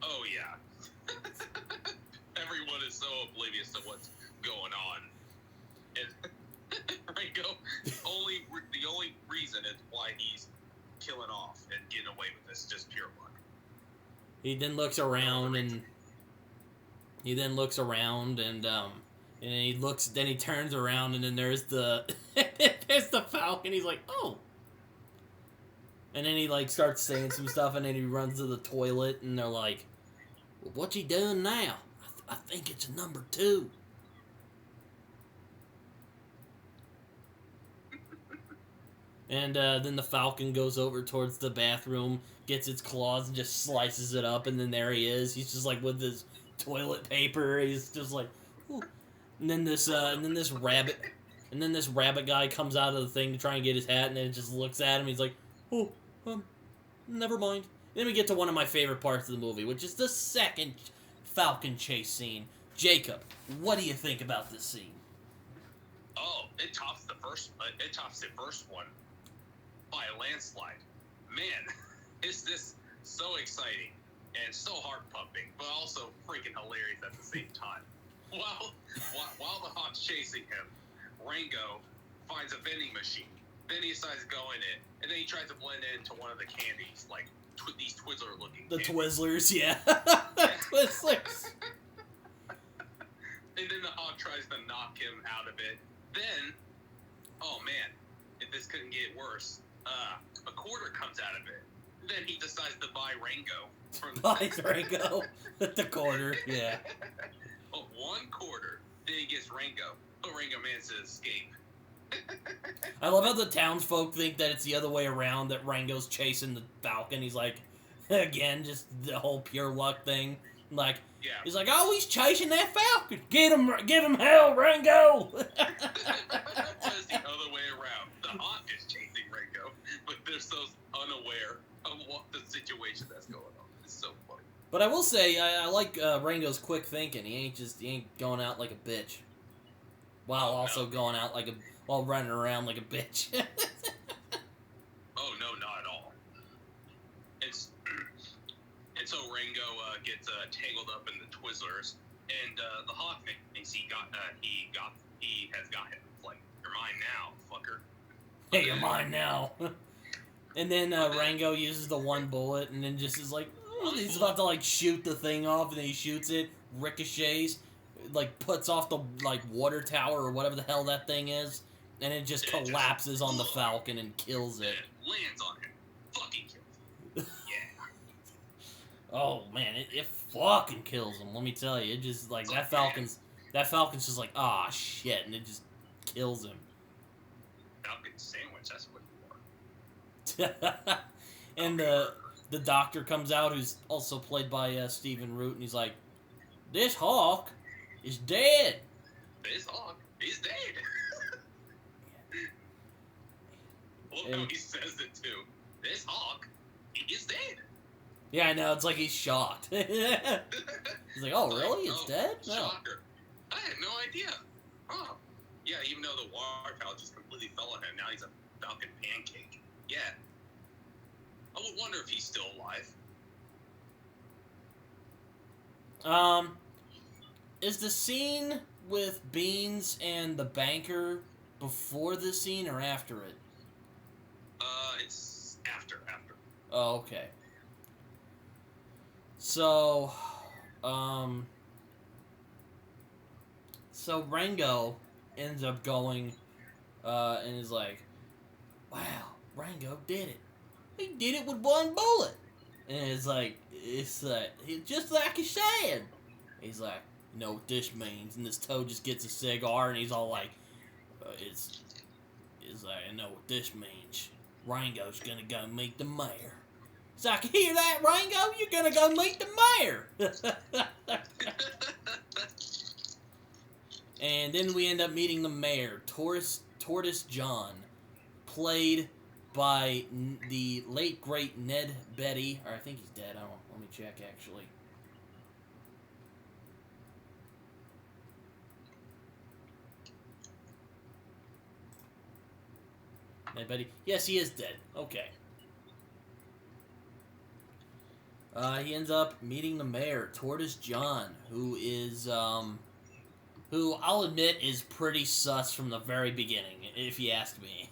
Oh yeah. Everyone is so oblivious to what's going on. And Rango, the only reason is why he's killing off and getting away with this, just pure luck. He then looks around and then he turns around, and then there's the Falcon. He's like, oh. And then he, like, starts saying some stuff, and then he runs to the toilet, and they're like, well, what's he doing now? I think it's a number 2. And then the Falcon goes over towards the bathroom, gets its claws, and just slices it up, and then there he is. He's just, like, with his toilet paper. He's just like, ooh. And then this rabbit guy comes out of the thing to try and get his hat, and then it just looks at him. He's like, oh, never mind. Then we get to one of my favorite parts of the movie, which is the second Falcon chase scene. Jacob, what do you think about this scene? Oh, it tops the first one by a landslide. Man, is this so exciting and so heart-pumping, but also freaking hilarious at the same time. While the Hawk's chasing him, Rango finds a vending machine. Then he decides to go in it, and then he tries to blend into one of the candies, like these Twizzler-looking The candies. Twizzlers, yeah. Twizzlers. And then the Hawk tries to knock him out of it. Then, oh man, if this couldn't get worse, a quarter comes out of it. Then he decides to buy Rango. buys Rango at the corner. Yeah. Oh, 1/4. Then he gets Rango. But Rango manages to escape. I love how the townsfolk think that it's the other way around, that Rango's chasing the Falcon. He's like, again, just the whole pure luck thing. Like, Yeah. he's like, oh, he's chasing that Falcon. Give him hell, Rango. It's the other way around. The Hawk is chasing Rango, but they're so unaware of what the situation that's going on. It's so funny. But I will say, I like Rango's quick thinking. He ain't going out like a bitch, while also going out like while running around like a bitch. Oh no, not at all. And so Rango gets tangled up in the Twizzlers, and the Hawk thinks he has got him. It's like, you're mine now, fucker. Hey, you're mine now. And then Rango uses the one bullet, and then just is like, he's about to like shoot the thing off, and then he shoots it, ricochets, like puts off the like water tower or whatever the hell that thing is, and it just collapses on the Falcon and kills it. It lands on him, fucking kills him. Yeah. Oh man, it fucking kills him. Let me tell you, it just like that Falcon's just like, ah shit, and it just kills him. Falcon sandwich, that's what you are. And the doctor comes out, who's also played by Stephen Root, and he's like, this Hawk is dead. This Hawk is dead. Look how he says it too. This Hawk is dead. Yeah, I know, it's like he's shocked. He's like, oh really? It's dead? No. Shocker. I had no idea. Oh. Yeah, even though the water tower just completely fell on him, now he's a Falcon pancake. Yeah. I would wonder if he's still alive. Is the scene with Beans and the banker before the scene or after it? It's after. Oh, okay. So Rango ends up going, and is like, wow, Rango did it. He did it with one bullet. And it's just like he said. He's like, you know what this means? And this toad just gets a cigar, and he's all like, it's like, I know what this means. Rango's gonna go meet the mayor. So I can hear that, Rango? You're gonna go meet the mayor. And then we end up meeting the mayor, Tortoise John, played by the late great Ned Beatty, or I think he's dead. Let me check actually. Ned Beatty. Yes, he is dead. Okay. He ends up meeting the mayor, Tortoise John, who is, who I'll admit is pretty sus from the very beginning, if you ask me.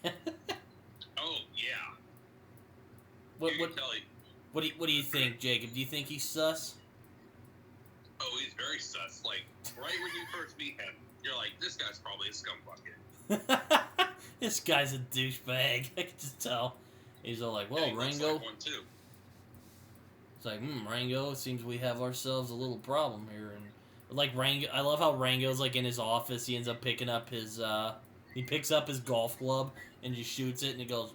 Oh, yeah. What do you think, Jacob? Do you think he's sus? Oh, he's very sus. Like, right when you first meet him, you're like, this guy's probably a scumbucket. This guy's a douchebag. I can just tell. He's all like, well, yeah, Rango. Like one too. It's like, Rango, it seems we have ourselves a little problem here. And like Rango, I love how Rango's like in his office. He ends up picking up his, he picks up his golf club and just shoots it, and he goes,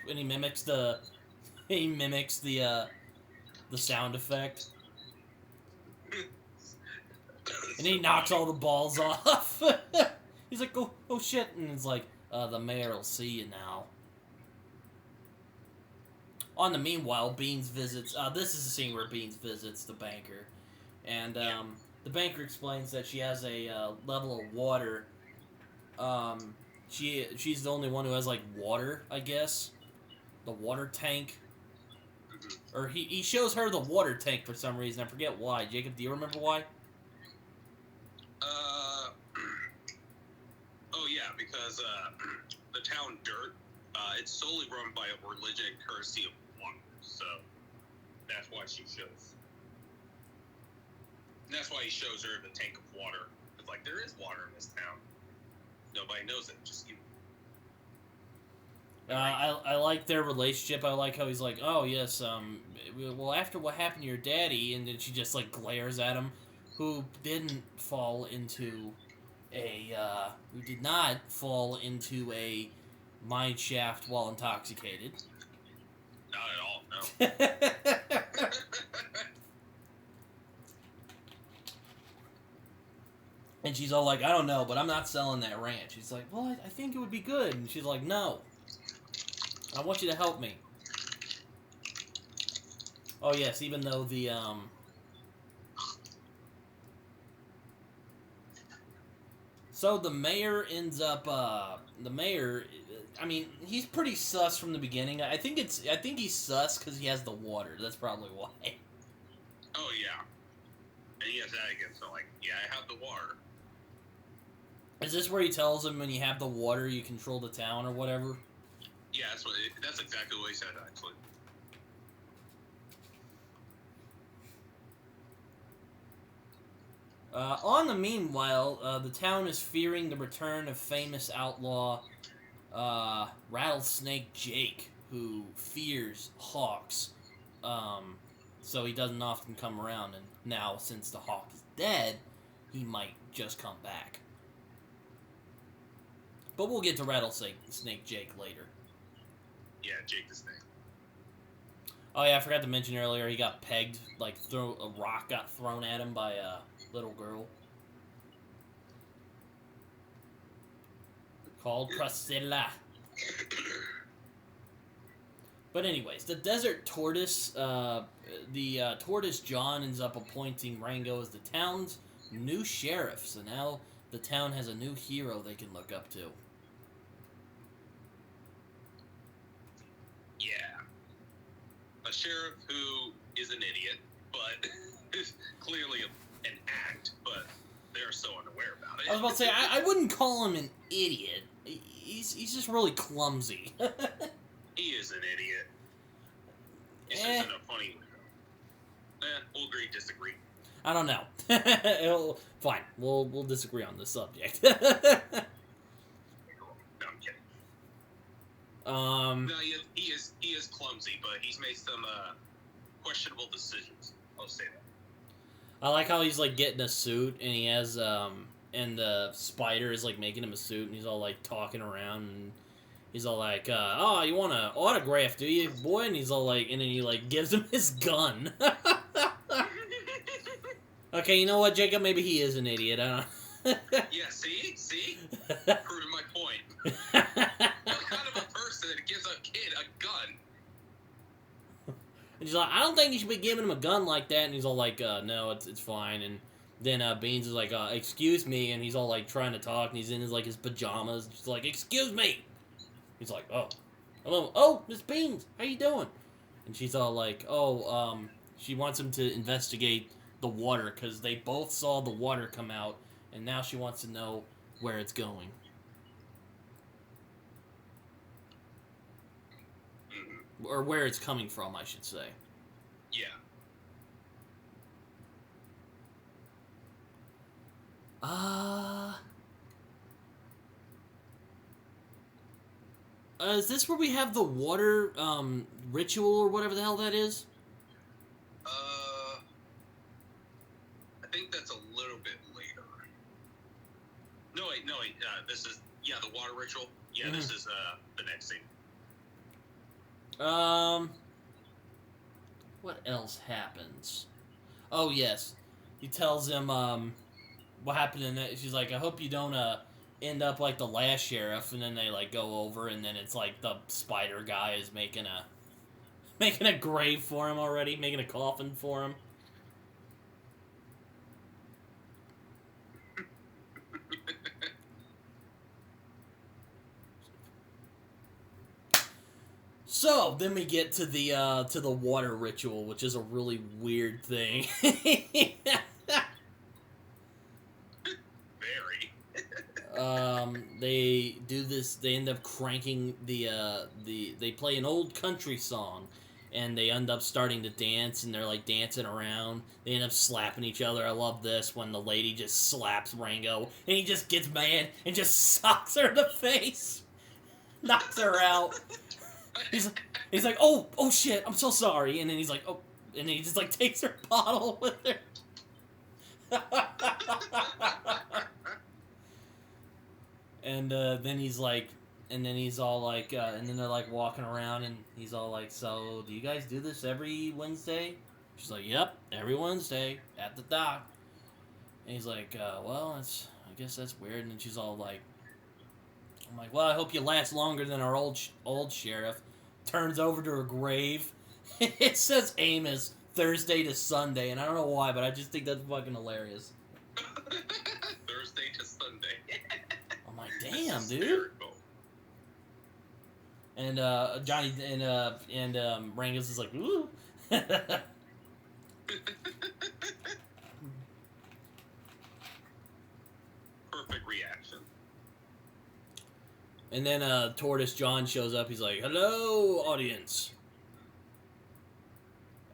and he mimics the sound effect. And he knocks all the balls off. He's like, oh shit, and it's like, the mayor will see you now. On the meanwhile, Beans visits, this is the scene where Beans visits the banker. And, the banker explains that she has a, level of water. She's the only one who has, like, water, I guess. The water tank. Or he shows her the water tank for some reason. I forget why. Jacob, do you remember why? Oh yeah, because the town Dirt, it's solely run by a religion and courtesy of water, so that's why she shows. And that's why he shows her the tank of water. It's like, there is water in this town. Nobody knows it, just you. I like their relationship. I like how he's like, oh yes, well after what happened to your daddy, and then she just like glares at him, who did not fall into a mine shaft while intoxicated. Not at all, no. And she's all like, I don't know, but I'm not selling that ranch. He's like, well, I think it would be good. And she's like, no. I want you to help me. Oh, yes, even though the, So the mayor ends up, I mean, he's pretty sus from the beginning. I think he's sus because he has the water. That's probably why. Oh, yeah. And he has that again, so like, yeah, I have the water. Is this where he tells him when you have the water, you control the town or whatever? Yeah, that's exactly what he said, actually. On the meanwhile, the town is fearing the return of famous outlaw Rattlesnake Jake, who fears hawks. So he doesn't often come around, and now, since the hawk is dead, he might just come back. But we'll get to Rattlesnake Jake later. Yeah, Jake the Snake. Oh yeah, I forgot to mention earlier, he got pegged, like, a rock got thrown at him by a little girl. Called Priscilla. But anyways, the desert tortoise, tortoise John ends up appointing Rango as the town's new sheriff. So now the town has a new hero they can look up to. Yeah. A sheriff who is an idiot, but is clearly an act, but they're so unaware about it. I was about to say, I wouldn't call him an idiot. He's just really clumsy. He is an idiot. It's just in a funny way. We'll agree, disagree. I don't know. Fine, we'll disagree on this subject. No, I'm kidding. No, he is clumsy, but he's made some questionable decisions. I'll say that. I like how he's like getting a suit, and he has and the spider is like making him a suit, and he's all like talking around, and he's all like, "Oh, you want an autograph, do you, boy?" And he's all like, and then he like gives him his gun. Okay, you know what, Jacob? Maybe he is an idiot. I don't. Yeah, see, proving my point. What kind of a person gives a kid a gun? And she's like, I don't think you should be giving him a gun like that. And he's all like, no, it's fine. And then Beans is like, excuse me. And he's all like trying to talk. And he's in his pajamas. And she's like, excuse me. He's like, oh, hello. Oh, Miss Beans, how you doing? And she's all like, she wants him to investigate the water because they both saw the water come out. And now she wants to know where it's going. Or where it's coming from, I should say. Yeah. Is this where we have the water, ritual or whatever the hell that is? I think that's a little bit later. No, wait, this is, the water ritual. Yeah, mm-hmm. This is, the next scene. What else happens? Oh, yes. He tells him, what happened in that. She's like, I hope you don't, end up like the last sheriff. And then they, like, go over, and then it's like the spider guy is making a grave for him already, making a coffin for him. So, then we get to the water ritual, which is a really weird thing. Very. They do this, they end up cranking they play an old country song, and they end up starting to dance, and they're like dancing around. They end up slapping each other. I love this, when the lady just slaps Rango, and he just gets mad and just socks her in the face. knocks her out. He's like, oh shit, I'm so sorry. And then he's like, oh, and then he just like takes her bottle with her. And then he's like, and then he's all like, and then they're like walking around, and he's all like, so do you guys do this every Wednesday? She's like, yep, every Wednesday at the dock. And he's like, well, I guess that's weird. And then she's all like, I'm like, well, I hope you last longer than our old sheriff. Turns over to her grave. It says Amos Thursday to Sunday, and I don't know why, but I just think that's fucking hilarious. Thursday to Sunday. I'm like, damn, dude. And Johnny and Rango's is like, ooh. Perfect reaction. And then Tortoise John shows up. He's like, hello, audience.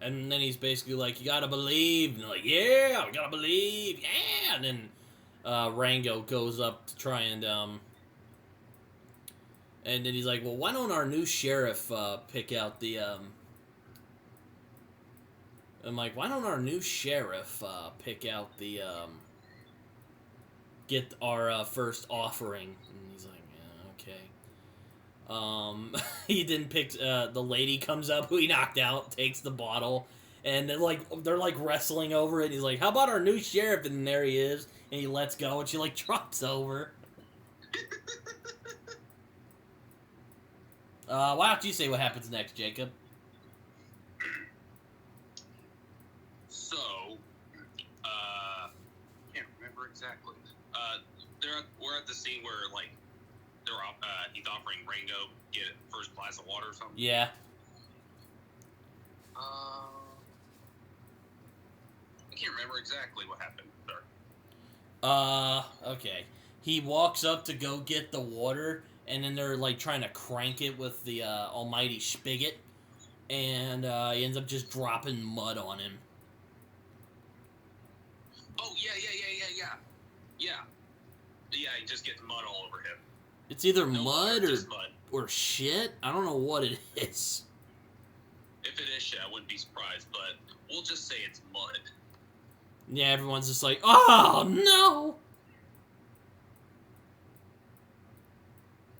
And then he's basically like, you gotta believe. And they're like, yeah, we gotta believe. Yeah. And then Rango goes up to try and then he's like, well, why don't our new sheriff pick out the... I'm like, why don't our new sheriff pick out the... get our first offering? And he's like, yeah, okay. He didn't pick... the lady comes up who he knocked out, takes the bottle, and they're like wrestling over it. And he's like, how about our new sheriff? And there he is. And he lets go, and she like drops over. Why don't you say what happens next, Jacob? So, can't remember exactly. We're at the scene where like he's offering Rango get first glass of water or something. Yeah. I can't remember exactly what happened there. Okay. He walks up to go get the water, and then they're like trying to crank it with the almighty spigot, and he ends up just dropping mud on him. Oh yeah. Yeah, he just gets mud all over him. It's either mud or shit. I don't know what it is. If it is shit, I wouldn't be surprised, but we'll just say it's mud. Yeah, everyone's just like, oh no!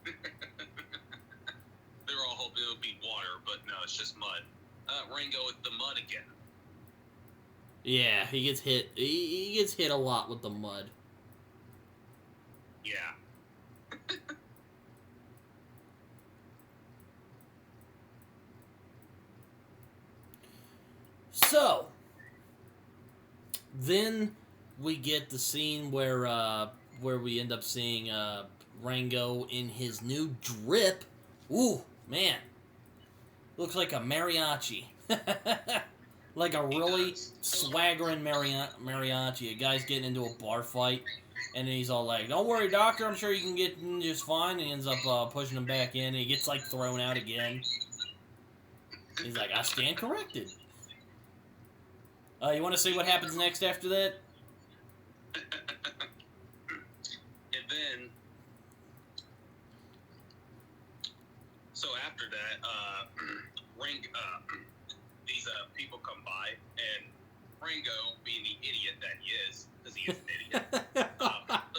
They were all hoping it would be water, but no, it's just mud. Rango with the mud again. Yeah, he gets hit. He gets hit a lot with the mud. Yeah. So, then we get the scene where we end up seeing Rango in his new drip. Ooh, man. Looks like a mariachi. Like a really swaggering mariachi. A guy's getting into a bar fight, and then he's all like, don't worry, doctor, I'm sure you can get in just fine. And he ends up pushing him back in, and he gets, like, thrown out again. He's like, I stand corrected. You want to say what happens next after that? And then, so after that, these people come by, and Rango, being the idiot that he is, because he is an idiot,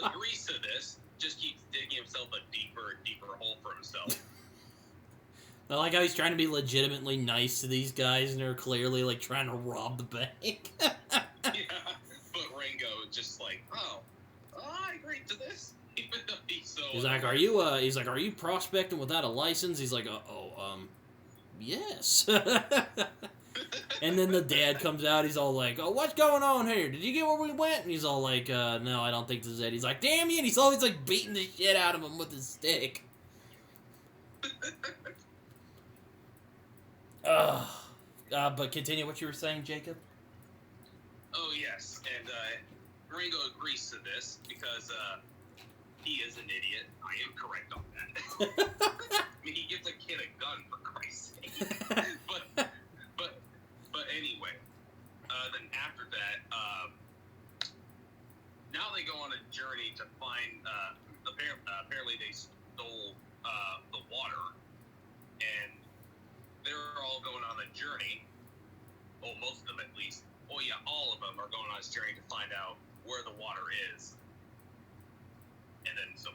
agrees to this, just keeps digging himself a deeper and deeper hole for himself. I like how he's trying to be legitimately nice to these guys, and they're clearly, like, trying to rob the bank. Yeah, but Rango just like, I agreed to this, even though he's so... He's like, are you prospecting without a license? He's like, yes. And then the dad comes out, he's all like, oh, what's going on here? Did you get where we went? And he's all like, no, I don't think this is it. He's like, damn you, and he's always, like, beating the shit out of him with his stick. But continue what you were saying, Jacob. Oh, yes, and Rango agrees to this because he is an idiot. I am correct on that. I mean, he gives a kid a gun, for Christ's sake. But anyway, then after that, now they go on a journey to find, apparently they stole the water, and they're all going on a journey. Well, most of them at least. Oh yeah, all of them are going on this journey to find out where the water is. And then so.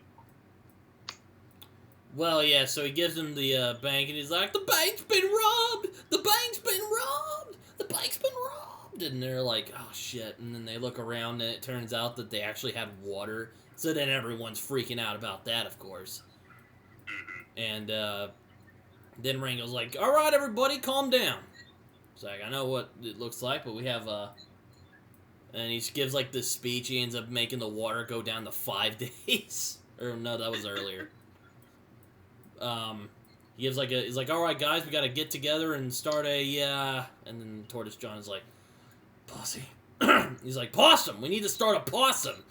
Well, yeah, so he gives him the bank, and he's like, the bank's been robbed! The bank's been robbed! The bank's been robbed! And they're like, oh, shit. And then they look around, and it turns out that they actually had water. So then everyone's freaking out about that, of course. And then Rango's like, all right, everybody, calm down. It's like, I know what it looks like, but we have, and he gives, like, this speech. He ends up making the water go down to 5 days. Or, no, that was earlier. He gives, like, he's like, all right, guys, we got to get together and start a, and then Tortoise John is like, posse. He's like, possum, we need to start a possum.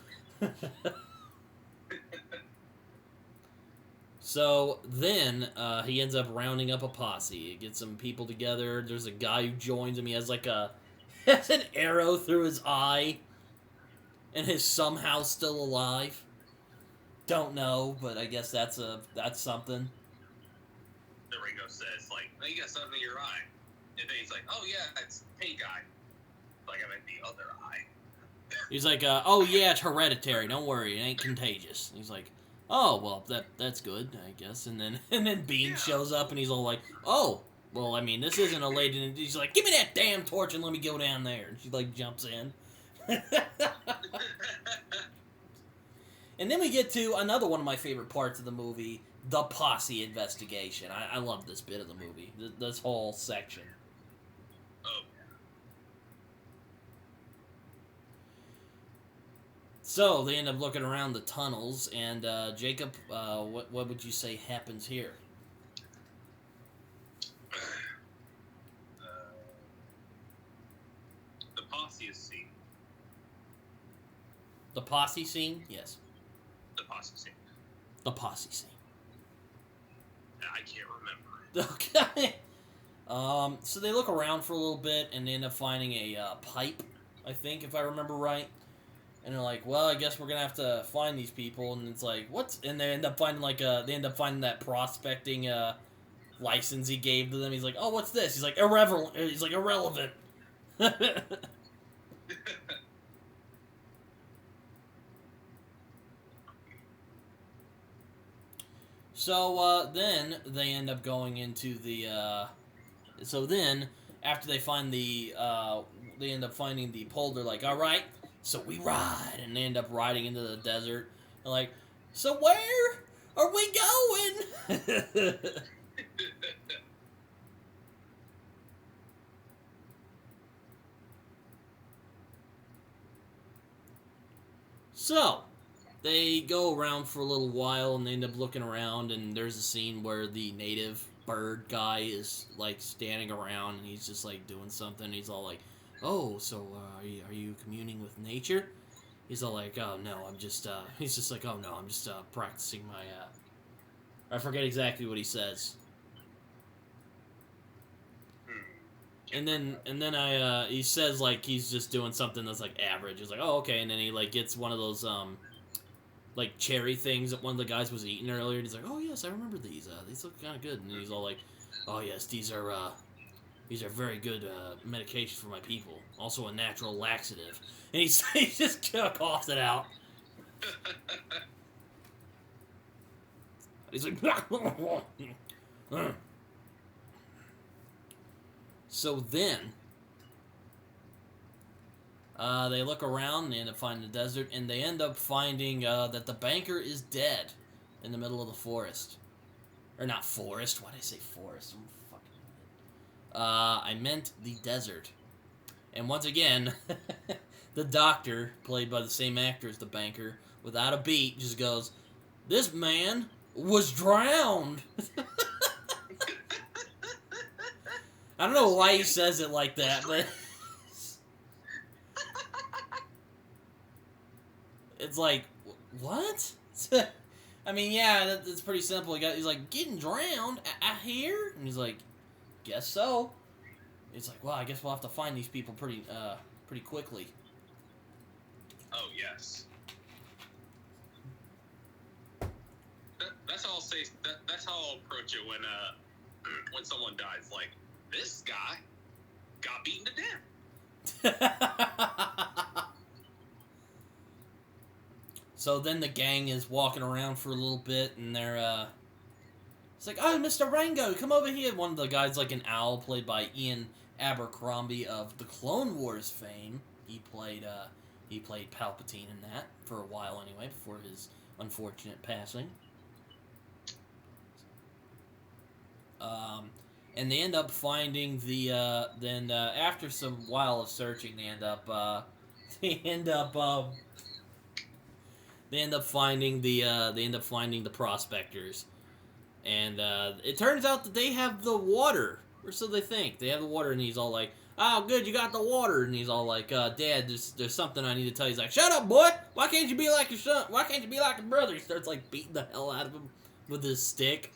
So then he ends up rounding up a posse. He gets some people together. There's a guy who joins him. He has like has an arrow through his eye, and is somehow still alive. Don't know, but I guess that's something. The Rango says, like, oh, you got something in your eye. And then he's like, oh yeah, it's pink eye. Like, I meant the other eye. He's like, oh yeah, it's hereditary. Don't worry, it ain't contagious. He's like, oh well, that's good, I guess. And then Bean shows up and he's all like, oh, well, I mean, this isn't a lady. And he's like, give me that damn torch and let me go down there. And she like jumps in. And then we get to another one of my favorite parts of the movie, the Posse Investigation. I love this bit of the movie, this whole section. Oh. So they end up looking around the tunnels, and Jacob, what would you say happens here? The posse is seen. The posse scene? Yes. The posse scene. The posse scene. I can't remember. Okay. So they look around for a little bit, and they end up finding a pipe, I think, if I remember right. And they're like, well, I guess we're gonna have to find these people. And it's like, what's... And they end up finding, like, that prospecting, license he gave to them. He's like, oh, what's this? He's like, irrelevant. So, then they end up going into the, So then, after they find the, they end up finding the pole, they're like, alright, so we ride. And they end up riding into the desert. They're like, so where are we going? So, they go around for a little while, and they end up looking around, and there's a scene where the native bird guy is, like, standing around, and he's just, like, doing something. He's all like, oh, so, are you communing with nature? He's all like, oh, no, I'm just, he's just like, oh, no, I'm just, practicing my, I forget exactly what he says. And then he says, like, he's just doing something that's, like, average. He's like, oh, okay, and then he, like, gets one of those, like, cherry things that one of the guys was eating earlier, and he's like, oh, yes, I remember these. These look kind of good. And he's all like, oh, yes, these are very good medication for my people. Also a natural laxative. And he just coughs it out. He's like, so then, they look around, and they end up finding the desert, and they end up finding that the banker is dead in the middle of the forest. Or not forest, why did I say forest? I'm fucking idiot. I meant the desert. And once again, the doctor, played by the same actor as the banker, without a beat, just goes, this man was drowned. I don't know why he says it like that, but it's like, what? I mean, yeah, that's pretty simple. He's like, getting drowned out here? And he's like, guess so. He's like, well, I guess we'll have to find these people pretty quickly. Oh, yes. That's how I'll say. That's how I'll approach it when someone dies. Like, this guy got beaten to death. So then the gang is walking around for a little bit, and they're, it's like, oh, Mr. Rango, come over here. One of the guys, like an owl, played by Ian Abercrombie of the Clone Wars fame. He played Palpatine in that for a while anyway, before his unfortunate passing. And they end up finding the, after some while of searching, they end up finding the prospectors, and it turns out that they have the water, or so they think. They have the water, and he's all like, "Oh, good, you got the water." And he's all like, "Dad, there's something I need to tell you." He's like, "Shut up, boy! Why can't you be like your son? Why can't you be like your brother?" He starts like beating the hell out of him with his stick.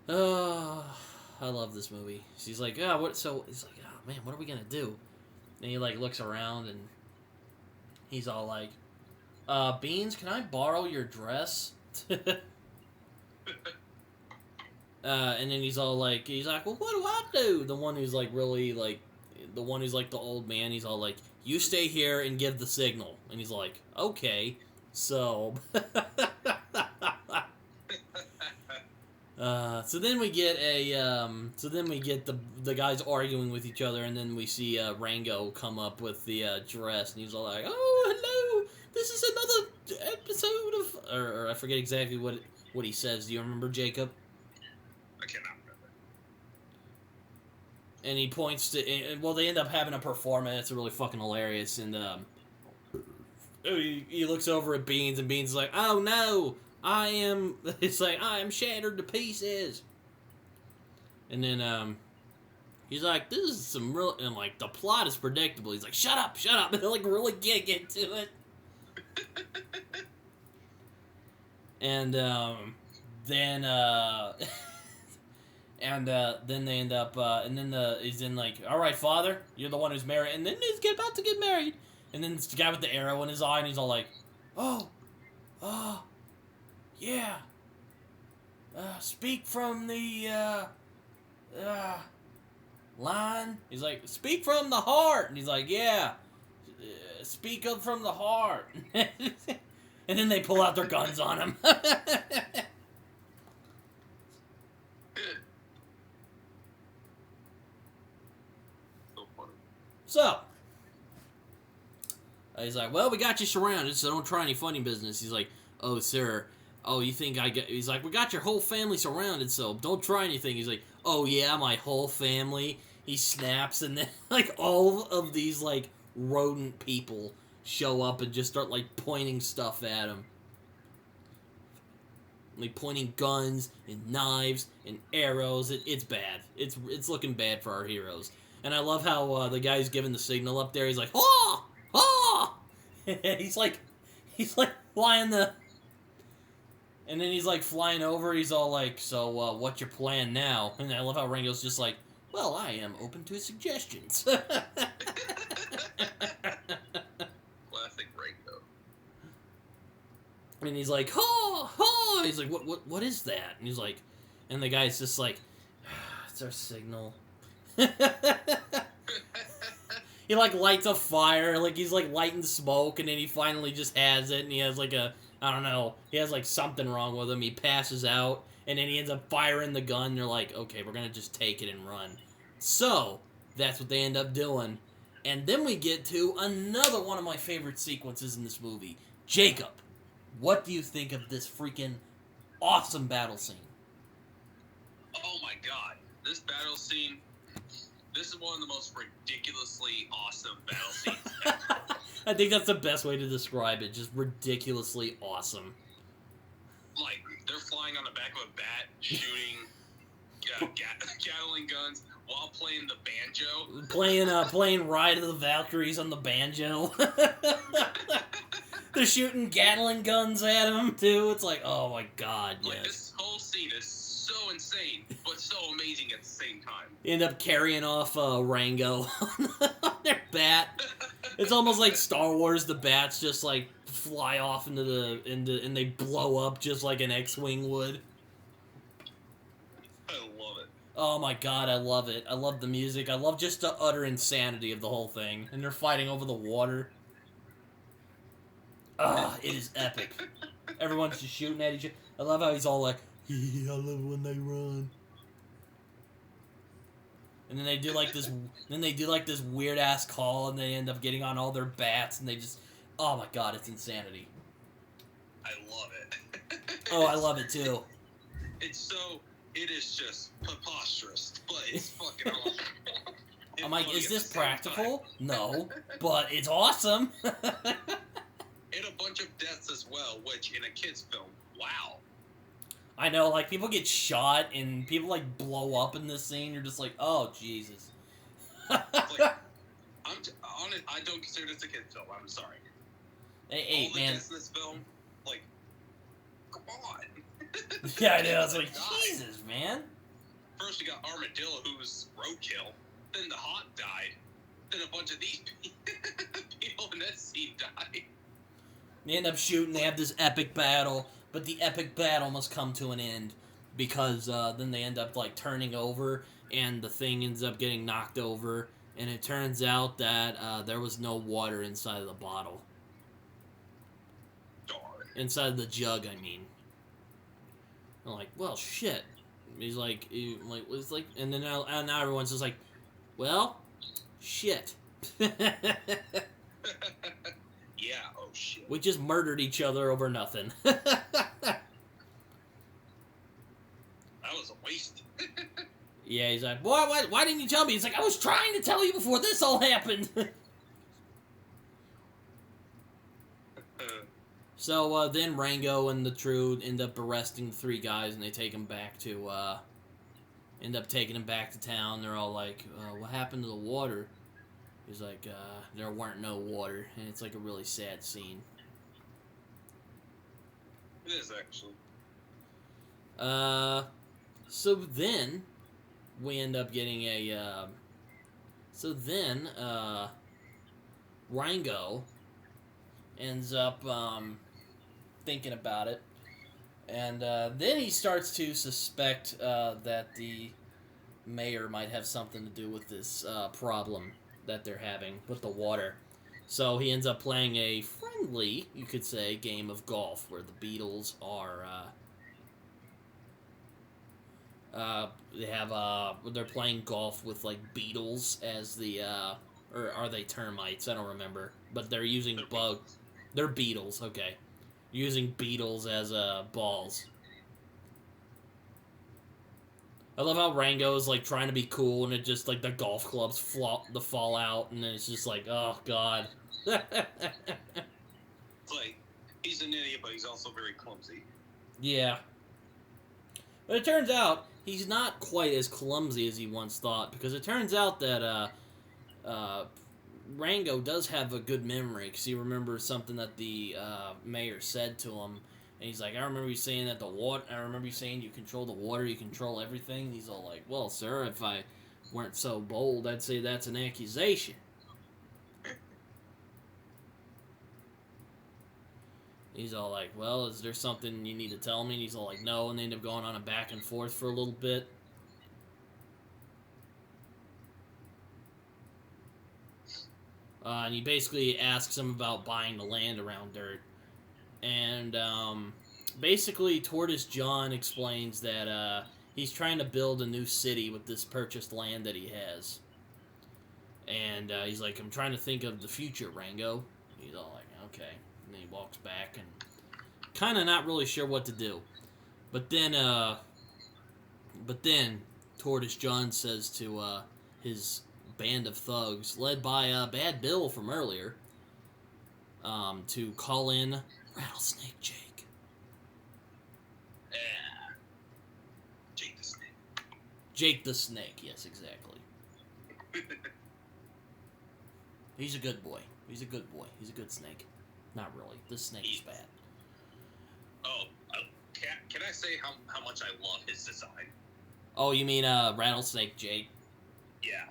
Oh, I love this movie. She's like, "Oh, what?" So he's like, "Oh man, what are we gonna do?" And he like looks around, and he's all like, Beans, can I borrow your dress?" And then he's like, well, what do I do? The one who's like really like, the one who's like the old man, he's all like, you stay here and give the signal. And he's like, okay. So, so then we get the guys arguing with each other, and then we see Rango come up with the dress, and he's all like, "Oh, hello, this is another episode of," or I forget exactly what he says. Do you remember, Jacob? I cannot remember. And he points to, well, they end up having a performance. It's really fucking hilarious, and he looks over at Beans, and Beans is like, "Oh no, it's like, I am shattered to pieces." And then, he's like, this is some real, and like, the plot is predictable. He's like, shut up, and they're like, really get into it. And, then they end up, and then he's in like, all right, father, you're the one who's married, and then he's about to get married. And then it's the guy with the arrow in his eye, and he's all like, oh, yeah. Speak from the, line. He's like, speak from the heart. And he's like, yeah. Speak up from the heart. And then they pull out their guns on him. So, he's like, well, we got you surrounded, so don't try any funny business. He's like, oh, sir. Oh, you think I get... He's like, we got your whole family surrounded, so don't try anything. He's like, oh, yeah, my whole family. He snaps, and then, like, all of these, like, rodent people show up and just start, like, pointing stuff at him. Like, pointing guns and knives and arrows. It's bad. It's looking bad for our heroes. And I love how the guy's giving the signal up there. He's like, "Ah! Ah!" he's like flying the... And then he's like flying over. He's all like, so what's your plan now? And I love how Rango's just like, well, I am open to suggestions. Classic Rango. And he's like, "Ha! Ha!" He's like, what is that? And he's like, and the guy's just like, it's our signal. He like lights a fire, like he's like lighting smoke, and then he finally just has it, and he has like a, I don't know, he has like something wrong with him. He passes out, and then he ends up firing the gun. They're like, okay, we're gonna just take it and run. So that's what they end up doing. And then we get to another one of my favorite sequences in this movie. Jacob, what do you think of this freaking awesome battle scene? Oh my god, this battle scene, this is one of the most ridiculously awesome battle scenes ever. I think that's the best way to describe it, just ridiculously awesome. Like, they're flying on the back of a bat, shooting Gatling guns while playing the banjo. Playing Ride of the Valkyries on the banjo. They're shooting Gatling guns at him, too. It's like, oh my god, yes. Like, this whole scene is so insane, but so amazing at the same time. End up carrying off Rango on their bat. It's almost like Star Wars, the bat's just like fly off and they blow up just like an X-wing would. I love it. Oh my god, I love it. I love the music. I love just the utter insanity of the whole thing. And they're fighting over the water. It is epic. Everyone's just shooting at each other. I love how he's all like, I love when they run. And then they do like this weird ass call, and they end up getting on all their bats, and they just, oh my god, it's insanity. I love it. Oh, I love it too. It is just preposterous, but it's fucking awesome. I'm like, is this practical? No, but it's awesome. And a bunch of deaths as well, which in a kid's film, wow. I know, like, people get shot and people, like, blow up in this scene. You're just like, oh, Jesus. Like, I don't consider this a kid's film. I'm sorry. Hey, all the man. deaths in this film, like, come on. Yeah, I know. It's like, Jesus, man. First, you got Armadillo, who's roadkill. Then the Hawk died. Then a bunch of these people in that scene died. They end up shooting. They have this epic battle. But the epic battle must come to an end. Because then they end up, like, turning over. And the thing ends up getting knocked over. And it turns out that there was no water inside of the bottle. Darn. Inside of the jug, I mean. I'm like, well, shit. He's like, it's like, and then now everyone's just like, well, shit. Yeah, oh shit. We just murdered each other over nothing. That was a waste. Yeah, he's like, boy, why didn't you tell me? He's like, I was trying to tell you before this all happened. So then Rango and the Trude end up arresting the three guys, and they take them back to, end up taking them back to town. They're all like, what happened to the water? He's like, there weren't no water, and it's like a really sad scene. It is, actually. So then, we end up getting a, Rango ends up, thinking about it, and then he starts to suspect that the mayor might have something to do with this problem that they're having with the water. So he ends up playing a friendly, you could say, game of golf where the Beatles are they're playing golf with like beetles as the or are they termites? I don't remember, but they're using bugs. They're beetles, okay. Using beetles as balls. I love how Rango's like trying to be cool, and it just like the golf clubs fall out, and then it's just like, oh god. It's like, he's an idiot, but he's also very clumsy. Yeah. But it turns out he's not quite as clumsy as he once thought, because it turns out that Rango does have a good memory, because he remembers something that the mayor said to him, and he's like, I remember you saying that I remember you saying you control the water, you control everything. And he's all like, well, sir, if I weren't so bold, I'd say that's an accusation. He's all like, well, is there something you need to tell me? And he's all like, no, and they end up going on a back and forth for a little bit. And he basically asks him about buying the land around Dirt. And basically, Tortoise John explains that he's trying to build a new city with this purchased land that he has. And he's like, I'm trying to think of the future, Rango. He's all like, okay. And then he walks back and kind of not really sure what to do. But then Tortoise John says to his band of thugs, led by Bad Bill from earlier, to call in Rattlesnake Jake. Yeah. Jake the Snake. Jake the Snake, yes, exactly. He's a good boy. He's a good boy. He's a good snake. Not really. This snake is bad. Oh, can I say how much I love his design? Oh, you mean Rattlesnake Jake? Yeah.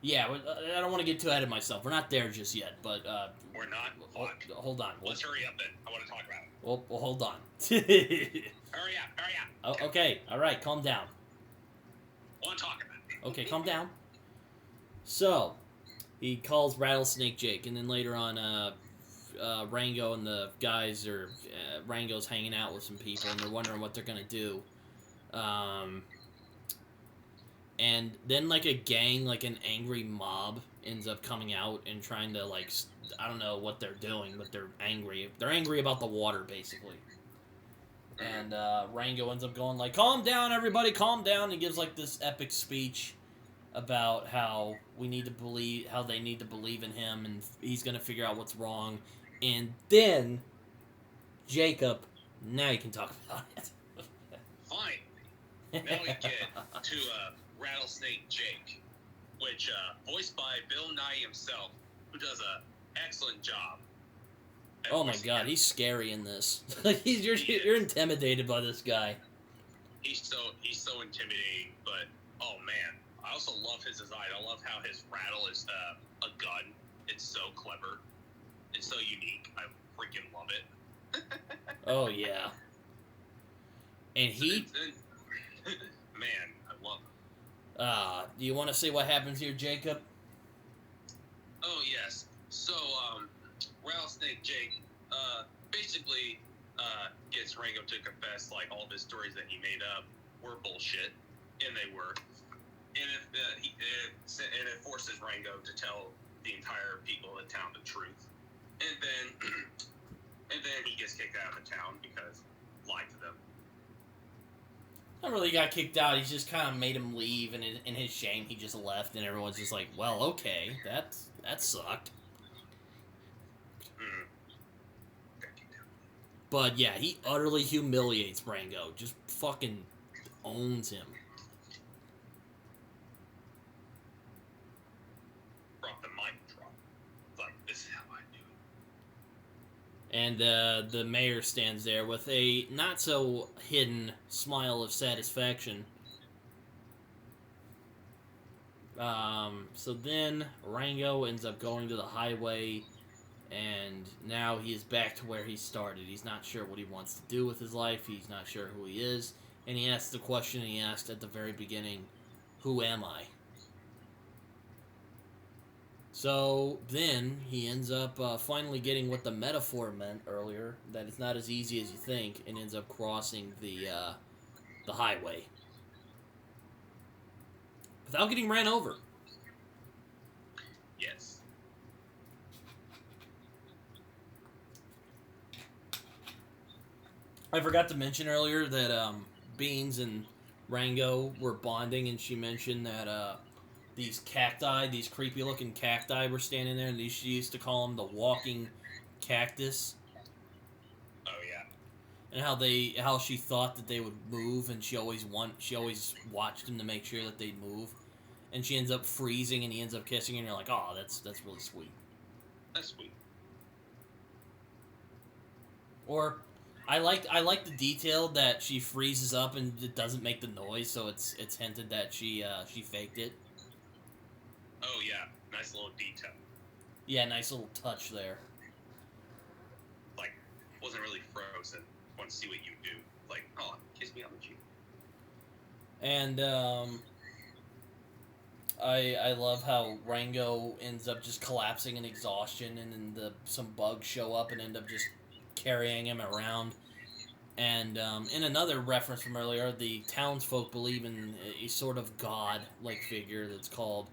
Yeah, I don't want to get too ahead of myself. We're not there just yet, but We're not. Fuck. Hold on. Let's hurry up then. I want to talk about it. Well, hold on. Hurry up. Oh, okay, all right, calm down. I want to talk about it. Okay, calm down. So, he calls Rattlesnake Jake, and then later on, Rango and the guys are Rango's hanging out with some people, and they're wondering what they're gonna do. And then like a gang, like an angry mob, ends up coming out and trying to like I don't know what they're doing, but they're angry. They're angry about the water, basically. And Rango ends up going like, "Calm down, everybody, calm down." He gives like this epic speech about how they need to believe in him, and he's gonna figure out what's wrong. And then, Jacob, now you can talk about it. Fine. Now we get to Rattlesnake Jake, which voiced by Bill Nighy himself, who does an excellent job. Oh my god, he's scary in this. You're intimidated by this guy. He's so intimidating, but oh man, I also love his design. I love how his rattle is a gun. It's so clever. It's so unique. I freaking love it. Oh yeah. And he man, I love him. Do you want to say what happens here, Jacob? Oh yes. So Rattlesnake Jake basically gets Rango to confess like all of his stories that he made up were bullshit, and they were. And it forces Rango to tell the entire people in town the truth. And then he gets kicked out of the town because he lied to them. Not really got kicked out. He's just kind of made him leave, and in his shame, he just left, and everyone's just like, "Well, okay, that sucked." But yeah, he utterly humiliates Rango. Just fucking owns him. Brought the mic drop. Like, this is how I do it. And the mayor stands there with a not-so-hidden smile of satisfaction. So then Rango ends up going to the highway, and now he is back to where he started. He's not sure what he wants to do with his life. He's not sure who he is. And he asks the question he asked at the very beginning, who am I? So then he ends up finally getting what the metaphor meant earlier, that it's not as easy as you think, and ends up crossing the highway without getting ran over. Yes. I forgot to mention earlier that Beans and Rango were bonding, and she mentioned that these cacti, these creepy-looking cacti were standing there, and she used to call them the Walking Cactus. Oh yeah. And how she thought that they would move, and she always watched them to make sure that they'd move, and she ends up freezing, and he ends up kissing her, and you're like, oh, that's really sweet. That's sweet. Or I like the detail that she freezes up and it doesn't make the noise, so it's hinted that she faked it. Oh yeah, nice little detail. Yeah, nice little touch there. Like, wasn't really frozen. Want to see what you do. Like, oh, kiss me on the cheek. And I love how Rango ends up just collapsing in exhaustion, and then some bugs show up and end up just carrying him around. And in another reference from earlier, the townsfolk believe in a sort of god-like figure that's called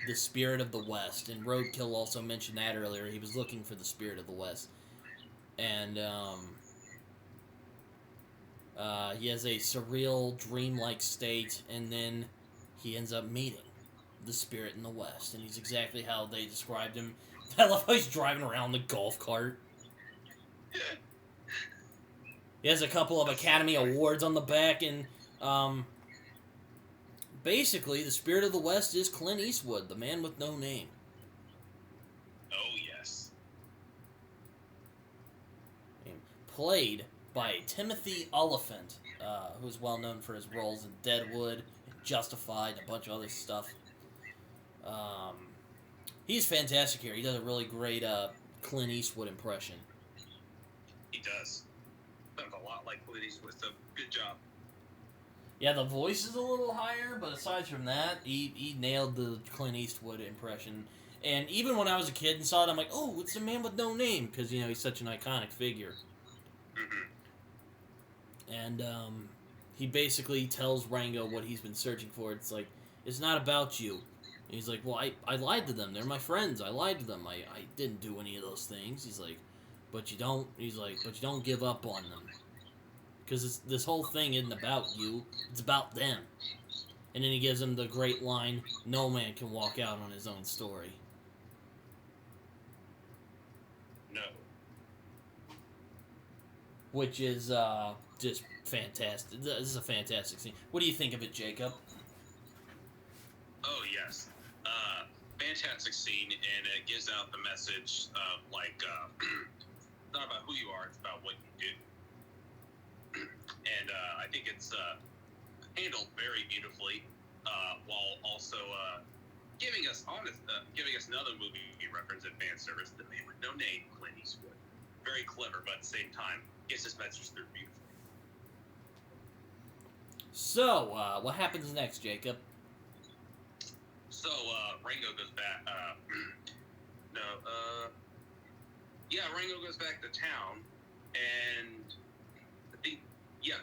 the Spirit of the West. And Roadkill also mentioned that earlier. He was looking for the Spirit of the West. And he has a surreal, dreamlike state, and then he ends up meeting the Spirit in the West. And he's exactly how they described him. I love how he's driving around the golf cart. He has a couple of Academy Awards on the back, and basically, the Spirit of the West is Clint Eastwood, the man with no name. Oh, yes. Played by Timothy Olyphant, who's well known for his roles in Deadwood, Justified, and a bunch of other stuff. He's fantastic here. He does a really great Clint Eastwood impression. He does. Sounds a lot like Clint Eastwood, so good job. Yeah, the voice is a little higher, but aside from that, he nailed the Clint Eastwood impression. And even when I was a kid and saw it, I'm like, oh, it's a man with no name, because, you know, he's such an iconic figure. Mm-hmm. And he basically tells Rango what he's been searching for. It's like, it's not about you. And he's like, well, I lied to them. They're my friends. I lied to them. I didn't do any of those things. He's like, but you don't give up on them. Because this whole thing isn't about you. It's about them. And then he gives him the great line, no man can walk out on his own story. No. Which is just fantastic. This is a fantastic scene. What do you think of it, Jacob? Oh, yes. Fantastic scene, and it gives out the message of, like, it's not about who you are, it's about what you do. And I think it's handled very beautifully, while also giving us another movie reference in fan service, The Man with No Name, Clint Eastwood. Very clever, but at the same time, gets this message through beautifully. So, what happens next, Jacob? So, Rango goes back, Rango goes back to town, and I think,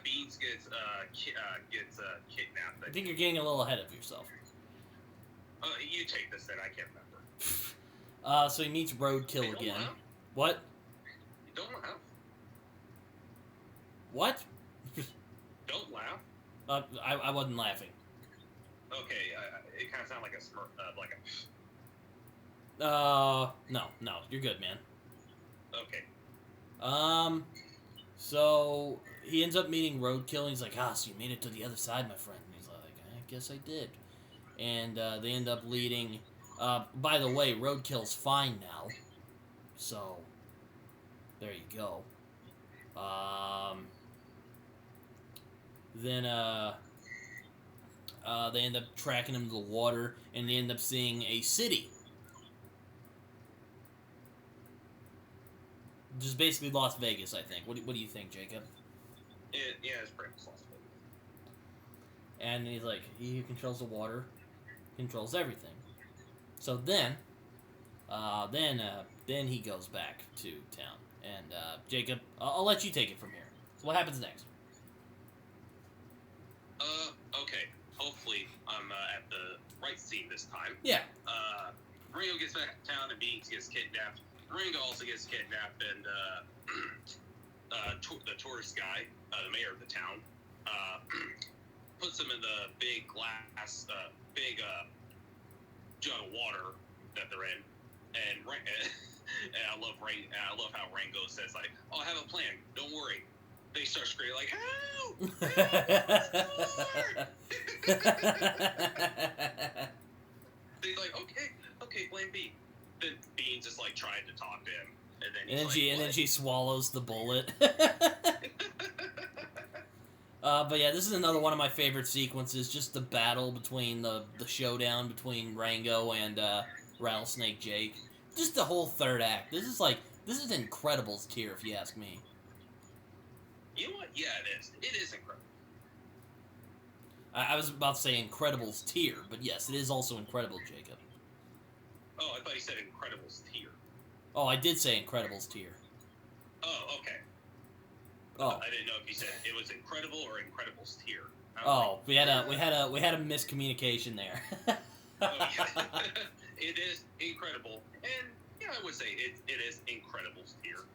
Beans gets kidnapped. I think you're getting a little ahead of yourself. You take this then, I can't remember. So he meets Roadkill again. Laugh. What? You don't laugh. What? Don't laugh. I wasn't laughing. Okay, it kind of sounded like a smirk, No, you're good, man. Okay. So he ends up meeting Roadkill, and he's like, so you made it to the other side, my friend. And he's like, I guess I did. And they end up leading. By the way, Roadkill's fine now. So there you go. Then they end up tracking him to the water, and they end up seeing a city. Just basically Las Vegas, I think. What do you think, Jacob? Yeah, it's pretty much Las Vegas. And he's like, he who controls the water controls everything. So then he goes back to town. And Jacob, I'll let you take it from here. So what happens next? Okay. Hopefully I'm at the right scene this time. Yeah. Rango gets back to town and Beans gets kidnapped. Rango also gets kidnapped, and the tourist guy, the mayor of the town, puts him in the big glass, jug of water that they're in, and and I love how Rango says, like, "Oh, I have a plan. Don't worry." They start screaming like, "Help! They're like, okay, blame B. Then Bean's just like trying to talk to him, and then she swallows the bullet. But yeah, this is another one of my favorite sequences. Just the battle between the showdown between Rango and Rattlesnake Jake. Just the whole third act. This is Incredibles tier, if you ask me. You know what? Yeah, it is. It is incredible. I was about to say Incredibles tier, but yes, it is also incredible, Jacob. Oh, I thought you said Incredibles tier. Oh, I did say Incredibles tier. Oh, okay. Oh, I didn't know if you said it was incredible or Incredibles tier. We had a miscommunication there. Oh, yeah. It is incredible, and yeah, I would say it is Incredibles tier.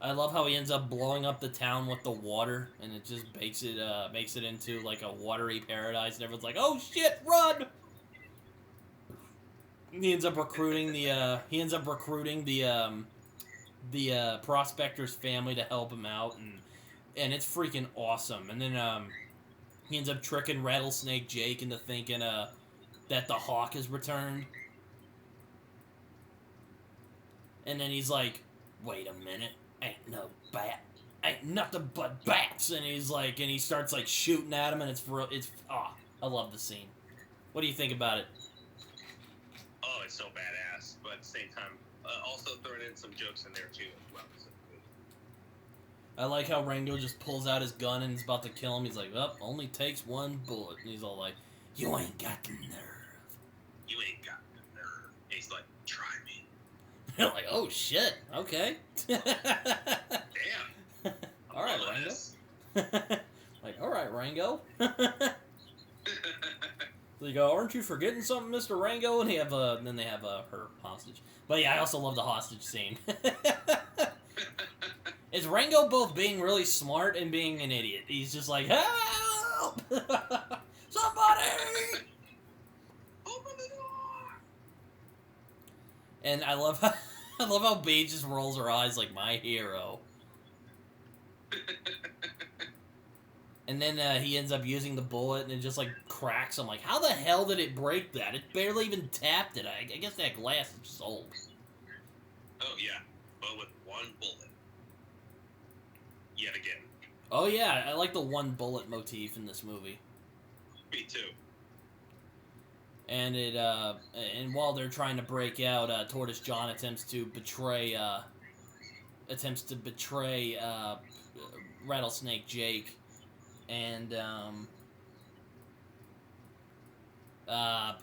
I love how he ends up blowing up the town with the water, and it just makes it into like a watery paradise, and everyone's like, "Oh shit, run!" He ends up recruiting the prospector's family to help him out, and it's freaking awesome. And then he ends up tricking Rattlesnake Jake into thinking that the hawk has returned. And then he's like, "Wait a minute, ain't no bat, ain't nothing but bats." And he starts like shooting at him, and I love the scene. What do you think about it? Oh, it's so badass. at the same time, also throwing in some jokes in there too as well. So, I like how Rango just pulls out his gun and is about to kill him. He's like, "Well, only takes one bullet," and he's all like, "You ain't got the nerve." You ain't got the nerve. And he's like, "Try me." You're like, "Oh shit, okay." Damn. All right, Rango. Like, all right, Rango. They go, "Aren't you forgetting something, Mr. Rango?" And then they have her hostage. But yeah, I also love the hostage scene. Is Rango both being really smart and being an idiot? He's just like, "Help! Somebody! Open the door!" And I love how Bea just rolls her eyes like, "My hero." And then he ends up using the bullet and it just like cracks. I'm like, how the hell did it break that? It barely even tapped it. I guess that glass is just old. Oh yeah, but with one bullet. Yet again. Oh yeah, I like the one bullet motif in this movie. Me too. And and while they're trying to break out, Tortoise John attempts to betray Rattlesnake Jake, and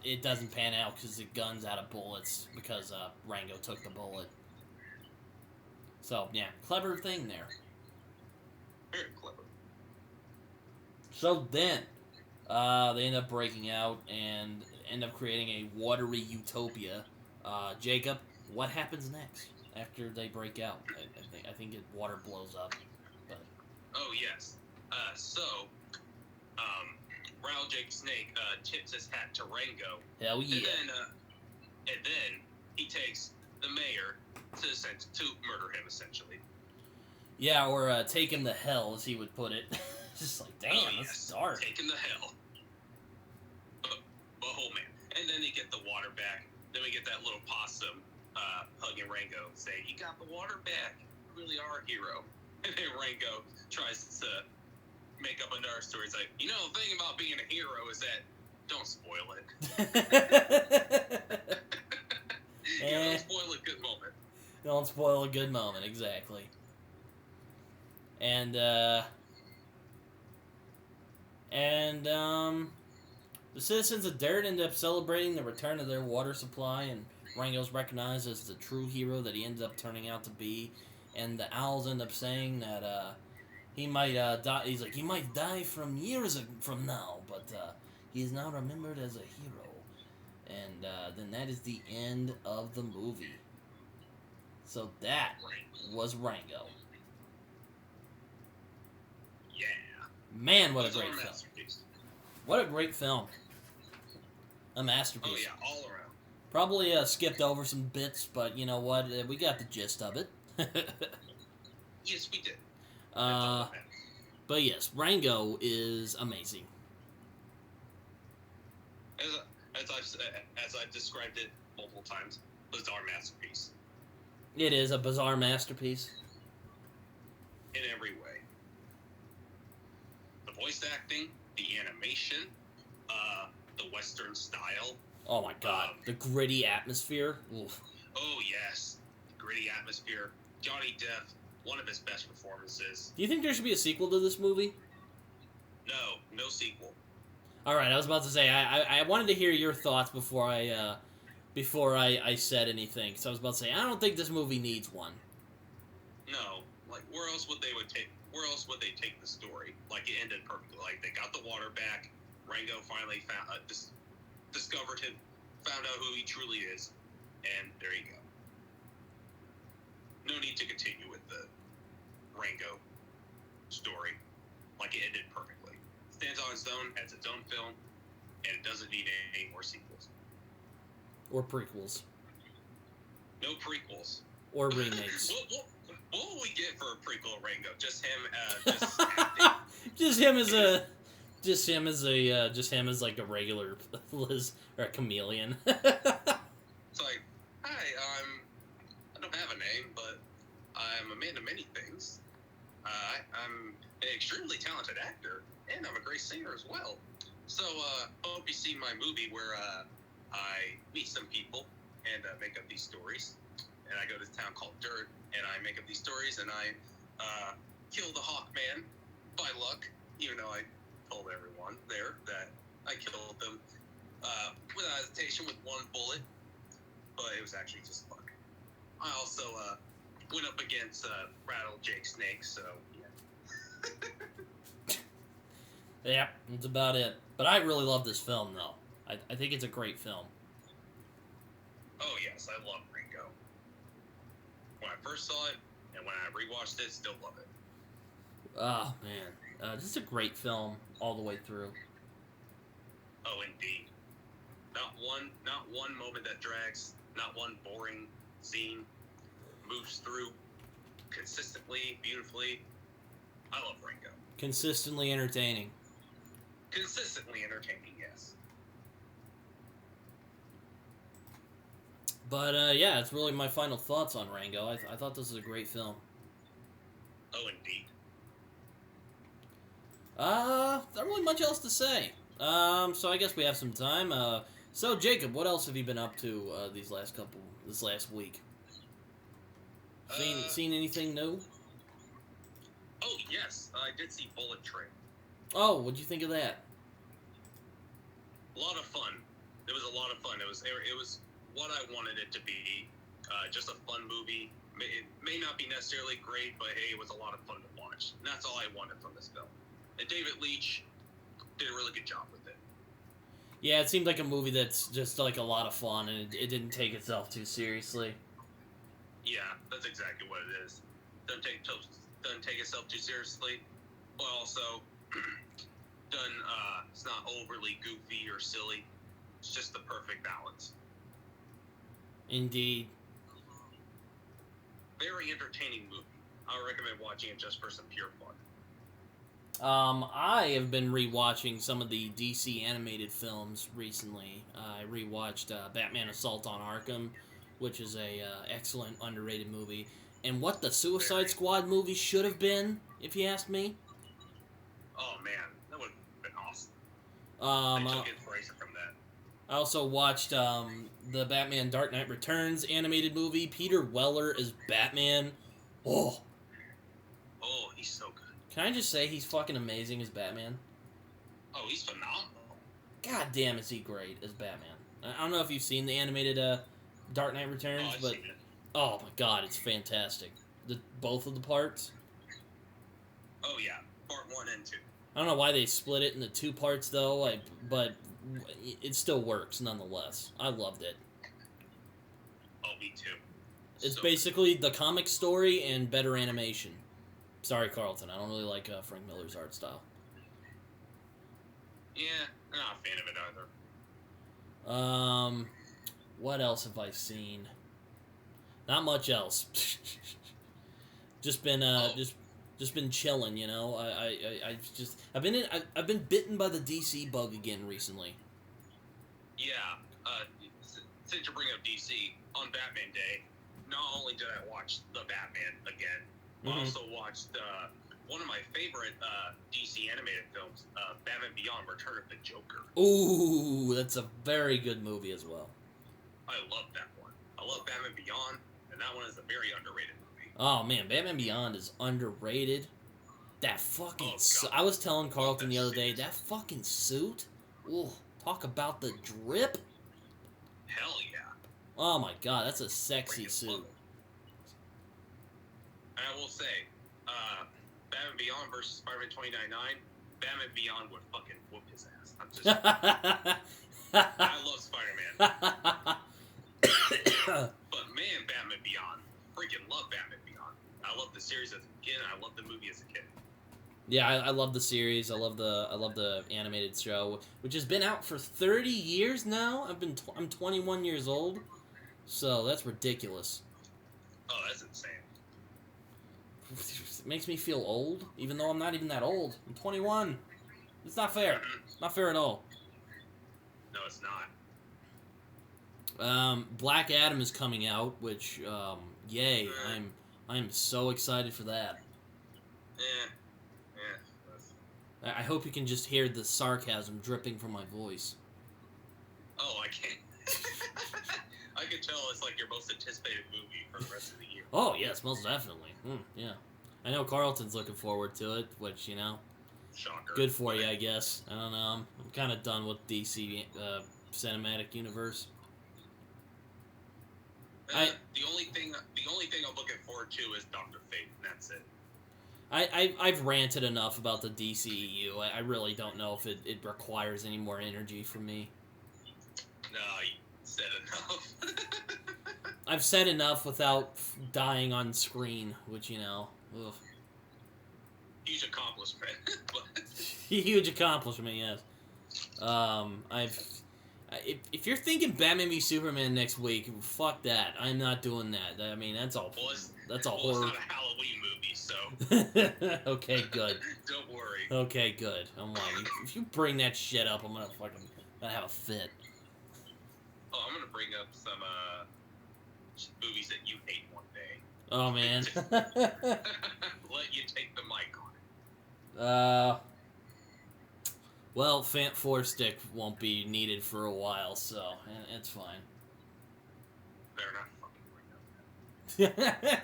it doesn't pan out because the gun's out of bullets because Rango took the bullet. So yeah, clever thing there. Very clever. So then, they end up breaking out and end up creating a watery utopia. Jacob, what happens next after they break out? I think water blows up. But Oh yes. Rattlesnake Snake tips his hat to Rango. Hell yeah. And then he takes the mayor to murder him essentially. Yeah, or take him to hell, as he would put it. Just like, damn, Oh, that's yes. dark. Take him to hell. But oh man. And then they get the water back. Then we get that little possum hugging Rango, saying, "You got the water back. You really are a hero." And then Rango tries to make up another story. He's like, "You know, the thing about being a hero is that don't spoil it." Don't spoil a good moment. Don't spoil a good moment, exactly. And the citizens of Dirt end up celebrating the return of their water supply, and Rango's recognized as the true hero that he ended up turning out to be. And the owls end up saying that he might die. He's like, he might die from years from now, but he is now remembered as a hero. And then that is the end of the movie. So that was Rango. Yeah. Man, what a It's great our film. masterpiece. What a great film. A masterpiece. Oh yeah, all around. Probably skipped over some bits, but you know what? We got the gist of it. Yes, we did. But yes, Rango is amazing. As I've described it multiple times, bizarre masterpiece It is a bizarre masterpiece. in every way. The voice acting, the animation, the Western style. Oh my god, the gritty atmosphere. Oof. Oh yes, gritty atmosphere. Johnny Depp, one of his best performances. Do you think there should be a sequel to this movie? No sequel. All right, I was about to say I wanted to hear your thoughts before I said anything. So I was about to say I don't think this movie needs one. No, like where else would they take the story? Like it ended perfectly. Like they got the water back. Rango finally discovered him, found out who he truly is, and there you go. No need to continue with the Rango story. Like it ended perfectly. Stands on its own, has its own film, and it doesn't need any more sequels. Or prequels. No prequels. Or remakes. What will we get for a prequel of Rango? Just him, just acting? Just him as like a regular Liz or a chameleon. It's like, hi, I don't have a name, but I'm a man of many things. I'm an extremely talented actor, and I'm a great singer as well. So, hope you see my movie where I meet some people, and make up these stories. And I go to this town called Dirt, and I make up these stories, and I kill the Hawkman by luck, even though I told everyone there that I killed them without hesitation with one bullet, but it was actually just luck. I also went up against Rattle Jake Snake, so yeah. Yeah, that's about it. But I really love this film, though. I think it's a great film. Oh, yes, I love Rango. When I first saw it, and when I rewatched it, still love it. Oh, man. This is a great film all the way through. Oh, indeed. Not one moment that drags, not one boring scene. Moves through consistently, beautifully. I love Rango. Consistently entertaining. Consistently entertaining, yes. But, yeah, it's really my final thoughts on Rango. I thought this was a great film. Oh, indeed. Not really much else to say. So I guess we have some time. So, Jacob, what else have you been up to this last week? Seen anything new? Oh, yes. I did see Bullet Train. Oh, what'd you think of that? A lot of fun. It was a lot of fun. It was what I wanted it to be. Just a fun movie. It may not be necessarily great, but hey, it was a lot of fun to watch. And that's all I wanted from this film. And David Leitch did a really good job with it. Yeah, it seemed like a movie that's just like a lot of fun, and it didn't take itself too seriously. Yeah, that's exactly what it is. Doesn't take itself too seriously, but also it's not overly goofy or silly. It's just the perfect balance. Indeed. Very entertaining movie. I would recommend watching it just for some pure fun. I have been rewatching some of the DC animated films recently. I rewatched Batman Assault on Arkham, which is a excellent, underrated movie. And what the Suicide Squad movie should have been, if you ask me. Oh, man. That would have been awesome. I took inspiration from that. I also watched the Batman Dark Knight Returns animated movie. Peter Weller is Batman. Oh, he's so good. can I just say he's fucking amazing as Batman? Oh, he's phenomenal. God damn, is he great as Batman. I don't know if you've seen the animated Dark Knight Returns, I've but seen it. oh my god, it's fantastic. Both of the parts. Oh, yeah. Part 1 and 2. I don't know why they split it into 2 parts, though, but it still works, nonetheless. I loved it. Oh, me too. It's So basically the comic story and better animation. Sorry, Carlton, I don't really like Frank Miller's art style. Yeah, I'm not a fan of it either. What else have I seen? Not much else. Just been just been chilling, you know. I've been bitten by the DC bug again recently. Yeah, since you bring up DC, on Batman Day, not only did I watch The Batman again, I also watched one of my favorite DC animated films, Batman Beyond: Return of the Joker. Ooh, that's a very good movie as well. I love that one. I love Batman Beyond, and that one is a very underrated movie. Oh man, Batman Beyond is underrated. That fucking I was telling Carlton the other day, that fucking suit. Ooh, talk about the drip. Hell yeah. Oh my god, that's a sexy suit. And I will say, Batman Beyond versus Spider-Man 2099, Batman Beyond would fucking whoop his ass. I'm just I love Spider-Man. But man, Batman Beyond. Freaking love Batman Beyond. I love the series as a kid, and I love the movie as a kid. Yeah, I love the series. I love the animated show, which has been out for 30 years now. I'm 21 years old, so that's ridiculous. Oh, that's insane. It makes me feel old, even though I'm not even that old. I'm 21. It's not fair. Not fair at all. No, it's not. Black Adam is coming out, which, yay! I'm so excited for that. Yeah. I hope you can just hear the sarcasm dripping from my voice. Oh, I can't. I can tell it's like your most anticipated movie for the rest of the year. Oh, yes, most definitely. Yeah. I know Carlton's looking forward to it, which, you know, Shocker. good for you, I guess. I don't know. I'm kind of done with DC cinematic universe. The only thing I'm looking forward to is Dr. Fate, and that's it. I've ranted enough about the DCEU. I really don't know if it requires any more energy from me. No, you said enough. I've said enough without dying on screen, which, you know, ugh. Huge accomplishment. Huge accomplishment, yes. If you're thinking Batman v Superman next week, fuck that. I'm not doing that. I mean, that's all. Well, that's all horror. horror. It's not a Halloween movie, so. Okay, good. Don't worry. Okay, good. I'm like, if you bring that shit up, I'm gonna have a fit. Oh, I'm gonna bring up some movies that you hate one day. Oh man. Let you take the mic on it. Well, Fant Four Stick won't be needed for a while, so it's fine. Better not fucking bring up that.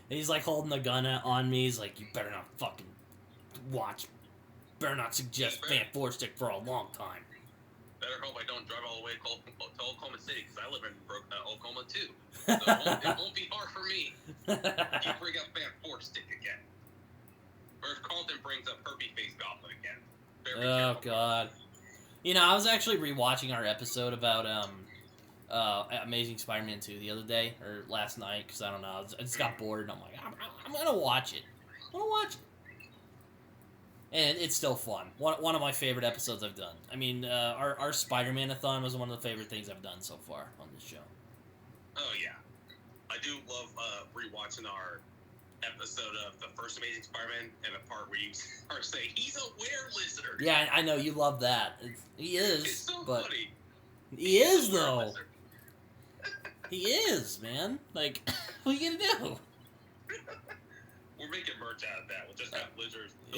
He's like holding the gun on me. He's like, you better not fucking watch. Better not suggest Fant Four Stick for a long time. Better hope I don't drive all the way to Oklahoma City, because I live in Oklahoma too. So it won't be hard for me. You bring up Fant Four Stick again. Or if Carlton brings up Herpy Face Goblin again. Oh God. You know, I was actually rewatching our episode about Amazing Spider-Man 2 the other day, or last night, because I don't know, I just got bored, and I'm like, I'm gonna watch it. And it's still fun. One of my favorite episodes I've done. I mean, our Spider-Man-a-thon was one of the favorite things I've done so far on this show. Oh yeah, I do love rewatching our episode of the first Amazing Spider-Man and the part where you are saying he's a were-lizard. Yeah, I know you love that. He is. It's so but funny. He is though. He is, man. Like, what are you gonna do? We're making merch out of that. We'll just have the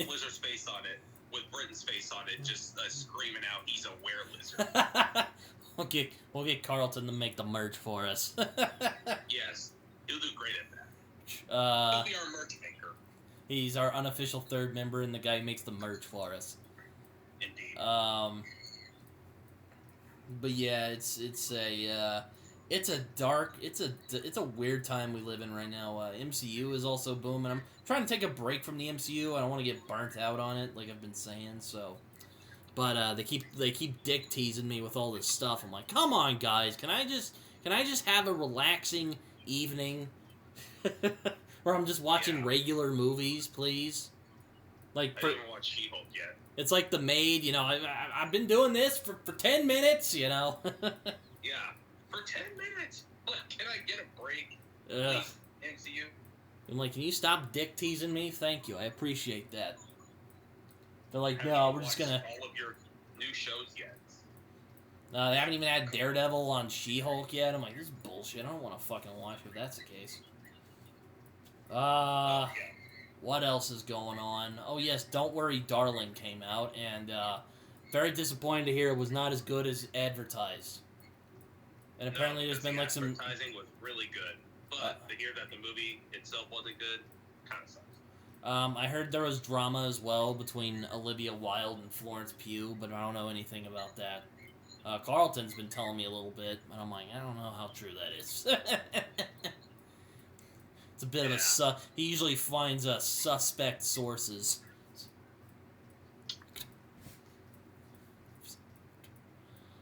lizard's face on it, with Britton's face on it, just screaming out, "He's a were-lizard." We'll get Carlton to make the merch for us. Yes, he'll do great at that. He'll be our merch maker. He's our unofficial third member and the guy who makes the merch for us. Indeed. But yeah, it's a weird time we live in right now. MCU is also booming. I'm trying to take a break from the MCU. I don't want to get burnt out on it, like I've been saying. So, but they keep dick teasing me with all this stuff. I'm like, come on, guys, can I just have a relaxing evening where I'm just watching regular movies, please? Like, I haven't watched She-Hulk yet. It's like The Maid, you know. I've been doing this for 10 minutes, you know. Yeah, for 10 minutes. Can I get a break? Ugh. Please, MCU. I'm like, can you stop dick teasing me? Thank you, I appreciate that. They're like, no, we're just gonna. All of your new shows yet? They haven't even had Daredevil on She-Hulk yet. I'm like, this is bullshit. I don't want to fucking watch it if that's the case. What else is going on? Oh yes, Don't Worry, Darling came out, and very disappointed to hear it was not as good as advertised. And apparently there's been like some advertising was really good, but to hear that the movie itself wasn't good, kind of sucks. I heard there was drama as well between Olivia Wilde and Florence Pugh, but I don't know anything about that. Carlton's been telling me a little bit, and I'm like, I don't know how true that is. It's a bit of a he usually finds suspect sources.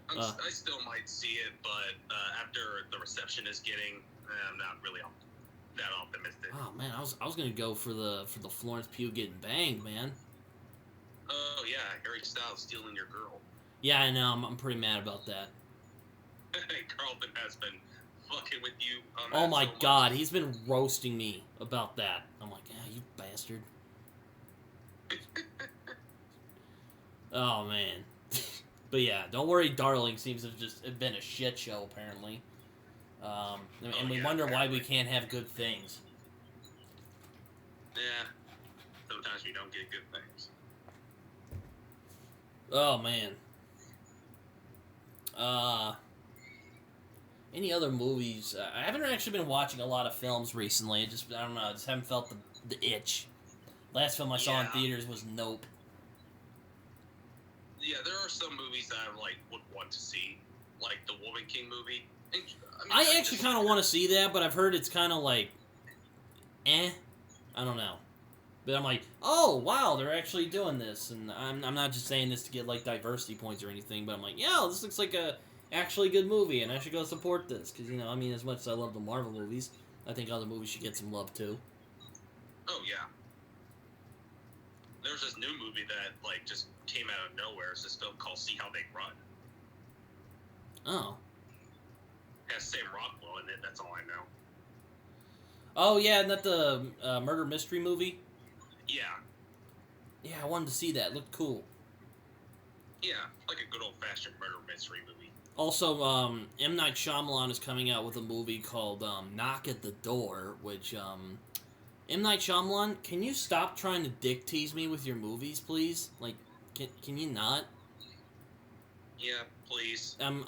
I still might see it, but after the reception is getting, I'm not really that optimistic. Oh man, I was gonna go for the Florence Pugh getting banged, man. Oh yeah, Harry Styles stealing your girl. Yeah, I know. I'm pretty mad about that. Carlton has been fucking with you on that. Oh my god, he's been roasting me about that. I'm like, yeah, you bastard. Oh man. But yeah, Don't Worry, Darling seems to have just been a shit show apparently. And we wonder why we can't have good things. Yeah. Sometimes we don't get good things. Oh man. Any other movies? I haven't actually been watching a lot of films recently. I don't know. I just haven't felt the itch. Last film I saw in theaters was Nope. Yeah, there are some movies that I would want to see, like the Woman King movie. I actually kind of want to see that, but I've heard it's kind of I don't know. But I'm like, oh wow, they're actually doing this, and I'm not just saying this to get diversity points or anything, but I'm like, yeah, this looks like a actually good movie, and I should go support this because as much as I love the Marvel movies, I think other movies should get some love too. Oh yeah. There's this new movie that just came out of nowhere. It's this film called See How They Run. Oh. It has Sam Rockwell in it. That's all I know. Oh yeah, isn't that the murder mystery movie? Yeah. Yeah, I wanted to see that. It looked cool. Yeah, like a good old-fashioned murder mystery movie. Also, M. Night Shyamalan is coming out with a movie called Knock at the Door, which, M. Night Shyamalan, can you stop trying to dick tease me with your movies, please? Can you not? Yeah, please. I'm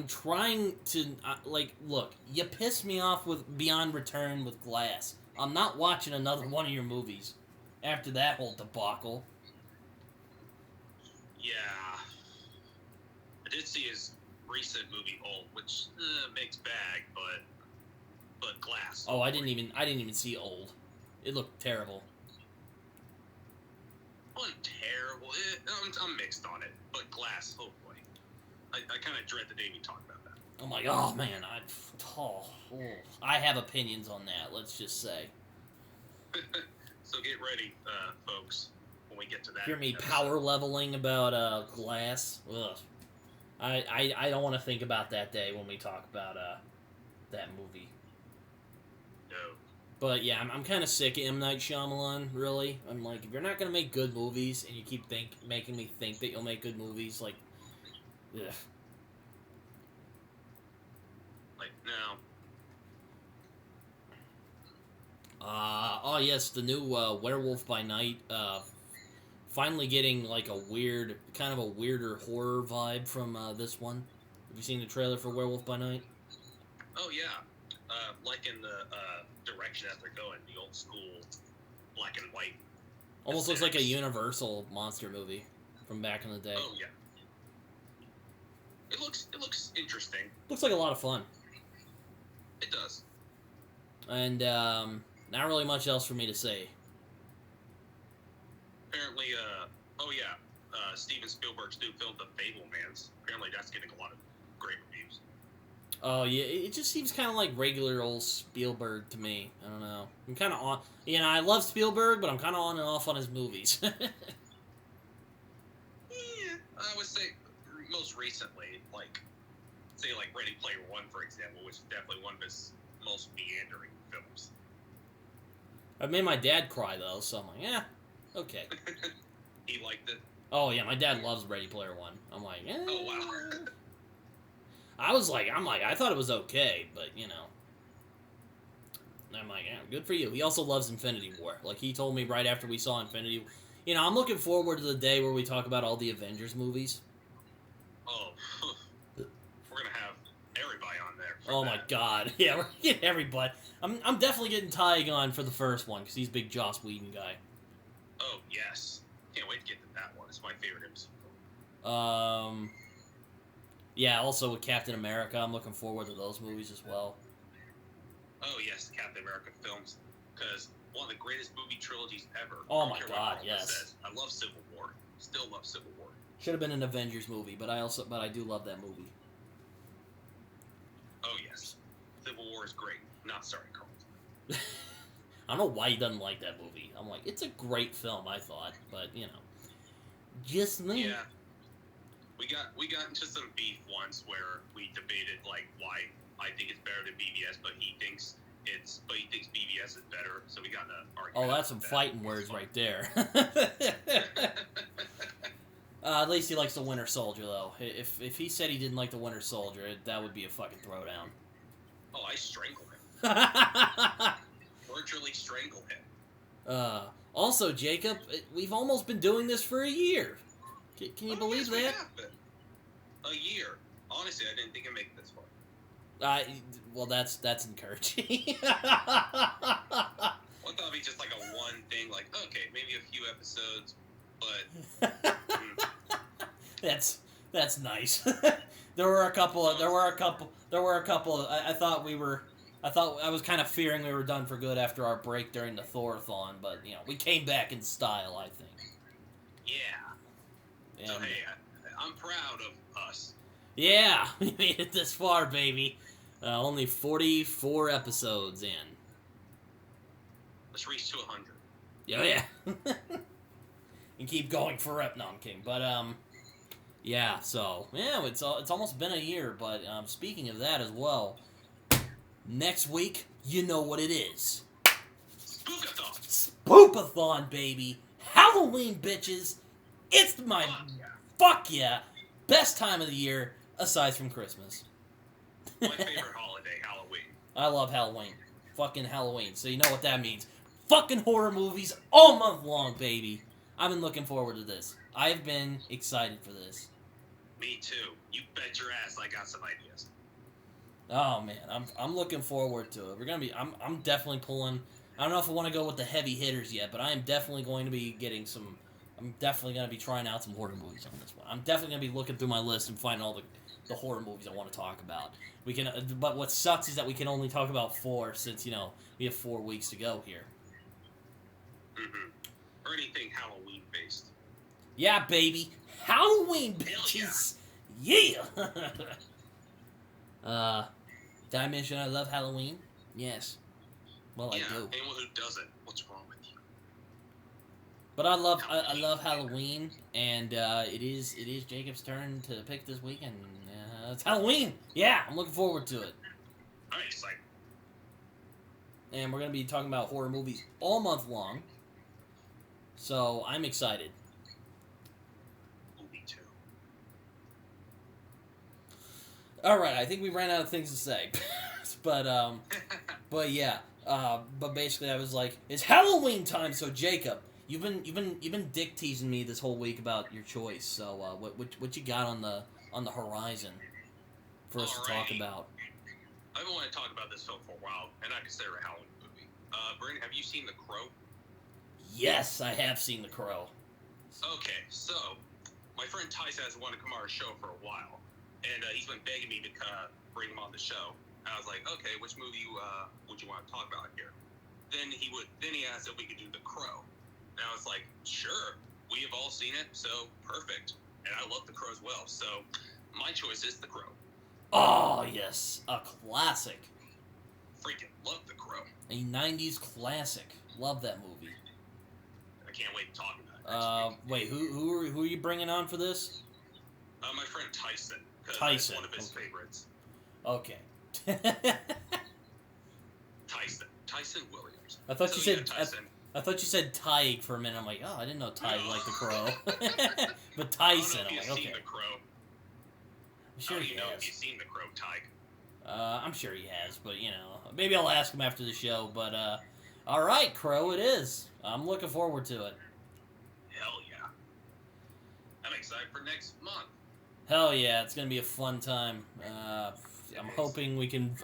trying to, look, you pissed me off with Beyond Return with Glass. I'm not watching another one of your movies after that whole debacle. Yeah. I did see his recent movie Old, which mixed bag, but Glass. Oh, I didn't even see Old. It looked terrible. Wasn't terrible. I'm mixed on it, but Glass, hopefully. I kind of dread the day we talk about that. I'm like, oh man, I have opinions on that. Let's just say. So get ready, folks, when we get to that. Hear me episode. Power leveling about Glass. Ugh. I don't want to think about that day when we talk about that movie. No. But yeah, I'm kind of sick of M. Night Shyamalan, really. I'm like, if you're not going to make good movies, and you keep making me think that you'll make good movies, ugh. No. Oh yes, the new Werewolf by Night, finally getting kind of a weirder horror vibe from this one. Have you seen the trailer for Werewolf by Night? Oh yeah. In the direction that they're going, the old school black and white. Almost looks like a Universal monster movie from back in the day. Oh yeah. It looks interesting. Looks like a lot of fun. It does. And not really much else for me to say. Apparently, Steven Spielberg's new film, The Fablemans. Apparently, that's getting a lot of great reviews. Oh yeah, it just seems kind of like regular old Spielberg to me. I don't know. I'm kind of on. I love Spielberg, but I'm kind of on and off on his movies. Yeah, I would say most recently, Ready Player One, for example, which is definitely one of his most meandering films. I made my dad cry though, so I'm like, yeah, okay. He liked it. Oh yeah, my dad loves Ready Player One. I'm like, eh. Oh wow. I thought it was okay, but I'm like, yeah, good for you. He also loves Infinity War. He told me right after we saw Infinity. I'm looking forward to the day where we talk about all the Avengers movies. Oh, we're gonna have everybody on there. Oh my god, yeah, we're getting everybody. I'm definitely getting Ty on for the first one because he's a big Joss Whedon guy. Oh yes, can't wait to get to that one. It's my favorite MCU. Yeah, also with Captain America, I'm looking forward to those movies as well. Oh yes, the Captain America films, because one of the greatest movie trilogies ever. Oh my god, yes. Says. I love Civil War. Still love Civil War. Should have been an Avengers movie, but I do love that movie. Oh yes, Civil War is great. Not sorry, Carl. I don't know why he doesn't like that movie. I'm like, it's a great film, I thought, but just me. Yeah, we got into some beef once where we debated why I think it's better than BVS, but he thinks BVS is better. So we got to argue. Oh, that's some fighting words right there. At least he likes the Winter Soldier, though. If he said he didn't like the Winter Soldier, that would be a fucking throwdown. Oh, I strangle him. Virtually strangle him. Also, Jacob, we've almost been doing this for a year. Can you believe that? A year. Honestly, I didn't think I'd make it this far. Well, that's encouraging. Well, I thought it'd be just like a one thing, like, okay, maybe a few episodes, but... That's nice. There were a couple. I thought I was kind of fearing we were done for good after our break during the Thorathon, but we came back in style, I think. Yeah. So hey, I'm proud of us. Yeah, we made it this far, baby. Only 44 episodes in. Let's reach to 100. Yeah. And keep going forever. No, I'm kidding. But yeah. So yeah, it's almost been a year. But speaking of that as well, next week, you know what it is. Spookathon, baby. Halloween, bitches. It's my fuck yeah best time of the year aside from Christmas. My favorite holiday, Halloween. I love Halloween. Fucking Halloween. So you know what that means. Fucking horror movies all month long, baby. I've been looking forward to this. I've been excited for this. Me too. You bet your ass I got some ideas. Oh man, I'm looking forward to it. We're gonna be. I'm definitely pulling. I don't know if I want to go with the heavy hitters yet, but I am definitely going to be getting some. I'm definitely going to be trying out some horror movies on this one. I'm definitely going to be looking through my list and finding all the horror movies I want to talk about. We can, but what sucks is that we can only talk about 4 since we have 4 weeks to go here. Mm-hmm. Or anything Halloween based. Yeah, baby, Halloween bitches. Yeah. Did I mention I love Halloween? Yes. Well, yeah, I do. Anyone who doesn't, what's wrong with you? But I love Halloween, and it is Jacob's turn to pick this weekend. It's Halloween. Yeah, I'm looking forward to it. I'm excited. And we're gonna be talking about horror movies all month long. So I'm excited. Me too. All right, I think we ran out of things to say, but yeah, but basically I was like, it's Halloween time, so Jacob. You've been dick teasing me this whole week about your choice. So what you got on the horizon for us to talk about? I've been wanting to talk about this film for a while, and I consider it a Halloween movie. Brent, have you seen The Crow? Yes, I have seen The Crow. Okay, so my friend Tyson has wanted to come on our show for a while, and he's been begging me to bring him on the show. And I was like, okay, which movie would you want to talk about here? Then he asked if we could do The Crow. And I was like, sure, we have all seen it, so perfect. And I love The Crow as well, so my choice is The Crow. Oh, yes, a classic. Freaking love The Crow. A 90s classic. Love that movie. I can't wait to talk about it. Wait, who are you bringing on for this? My friend Tyson. Tyson. It's one of his favorites. Okay. Tyson Williams. I thought you said Tyson. I thought you said Tig for a minute. I'm like, oh, I didn't know Tig liked The Crow. But Tyson, I'm like, okay. Seen The Crow. I'm sure he has. If you've seen The Crow, Tig. I'm sure he has, but maybe I'll ask him after the show. But all right, Crow, it is. I'm looking forward to it. Hell yeah! I'm excited for next month. Hell yeah, it's gonna be a fun time. I'm hoping we can.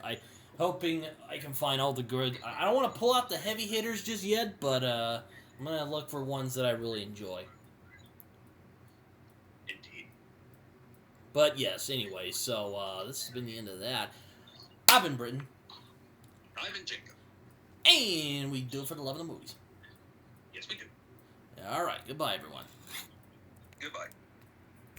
Hoping I can find all the good. I don't want to pull out the heavy hitters just yet, but I'm gonna look for ones that I really enjoy. Indeed. But yes, anyway, so this has been the end of that. I've been Britton. I've been Jacob. And we do it for the love of the movies. Yes, we do. All right, goodbye, everyone. Goodbye.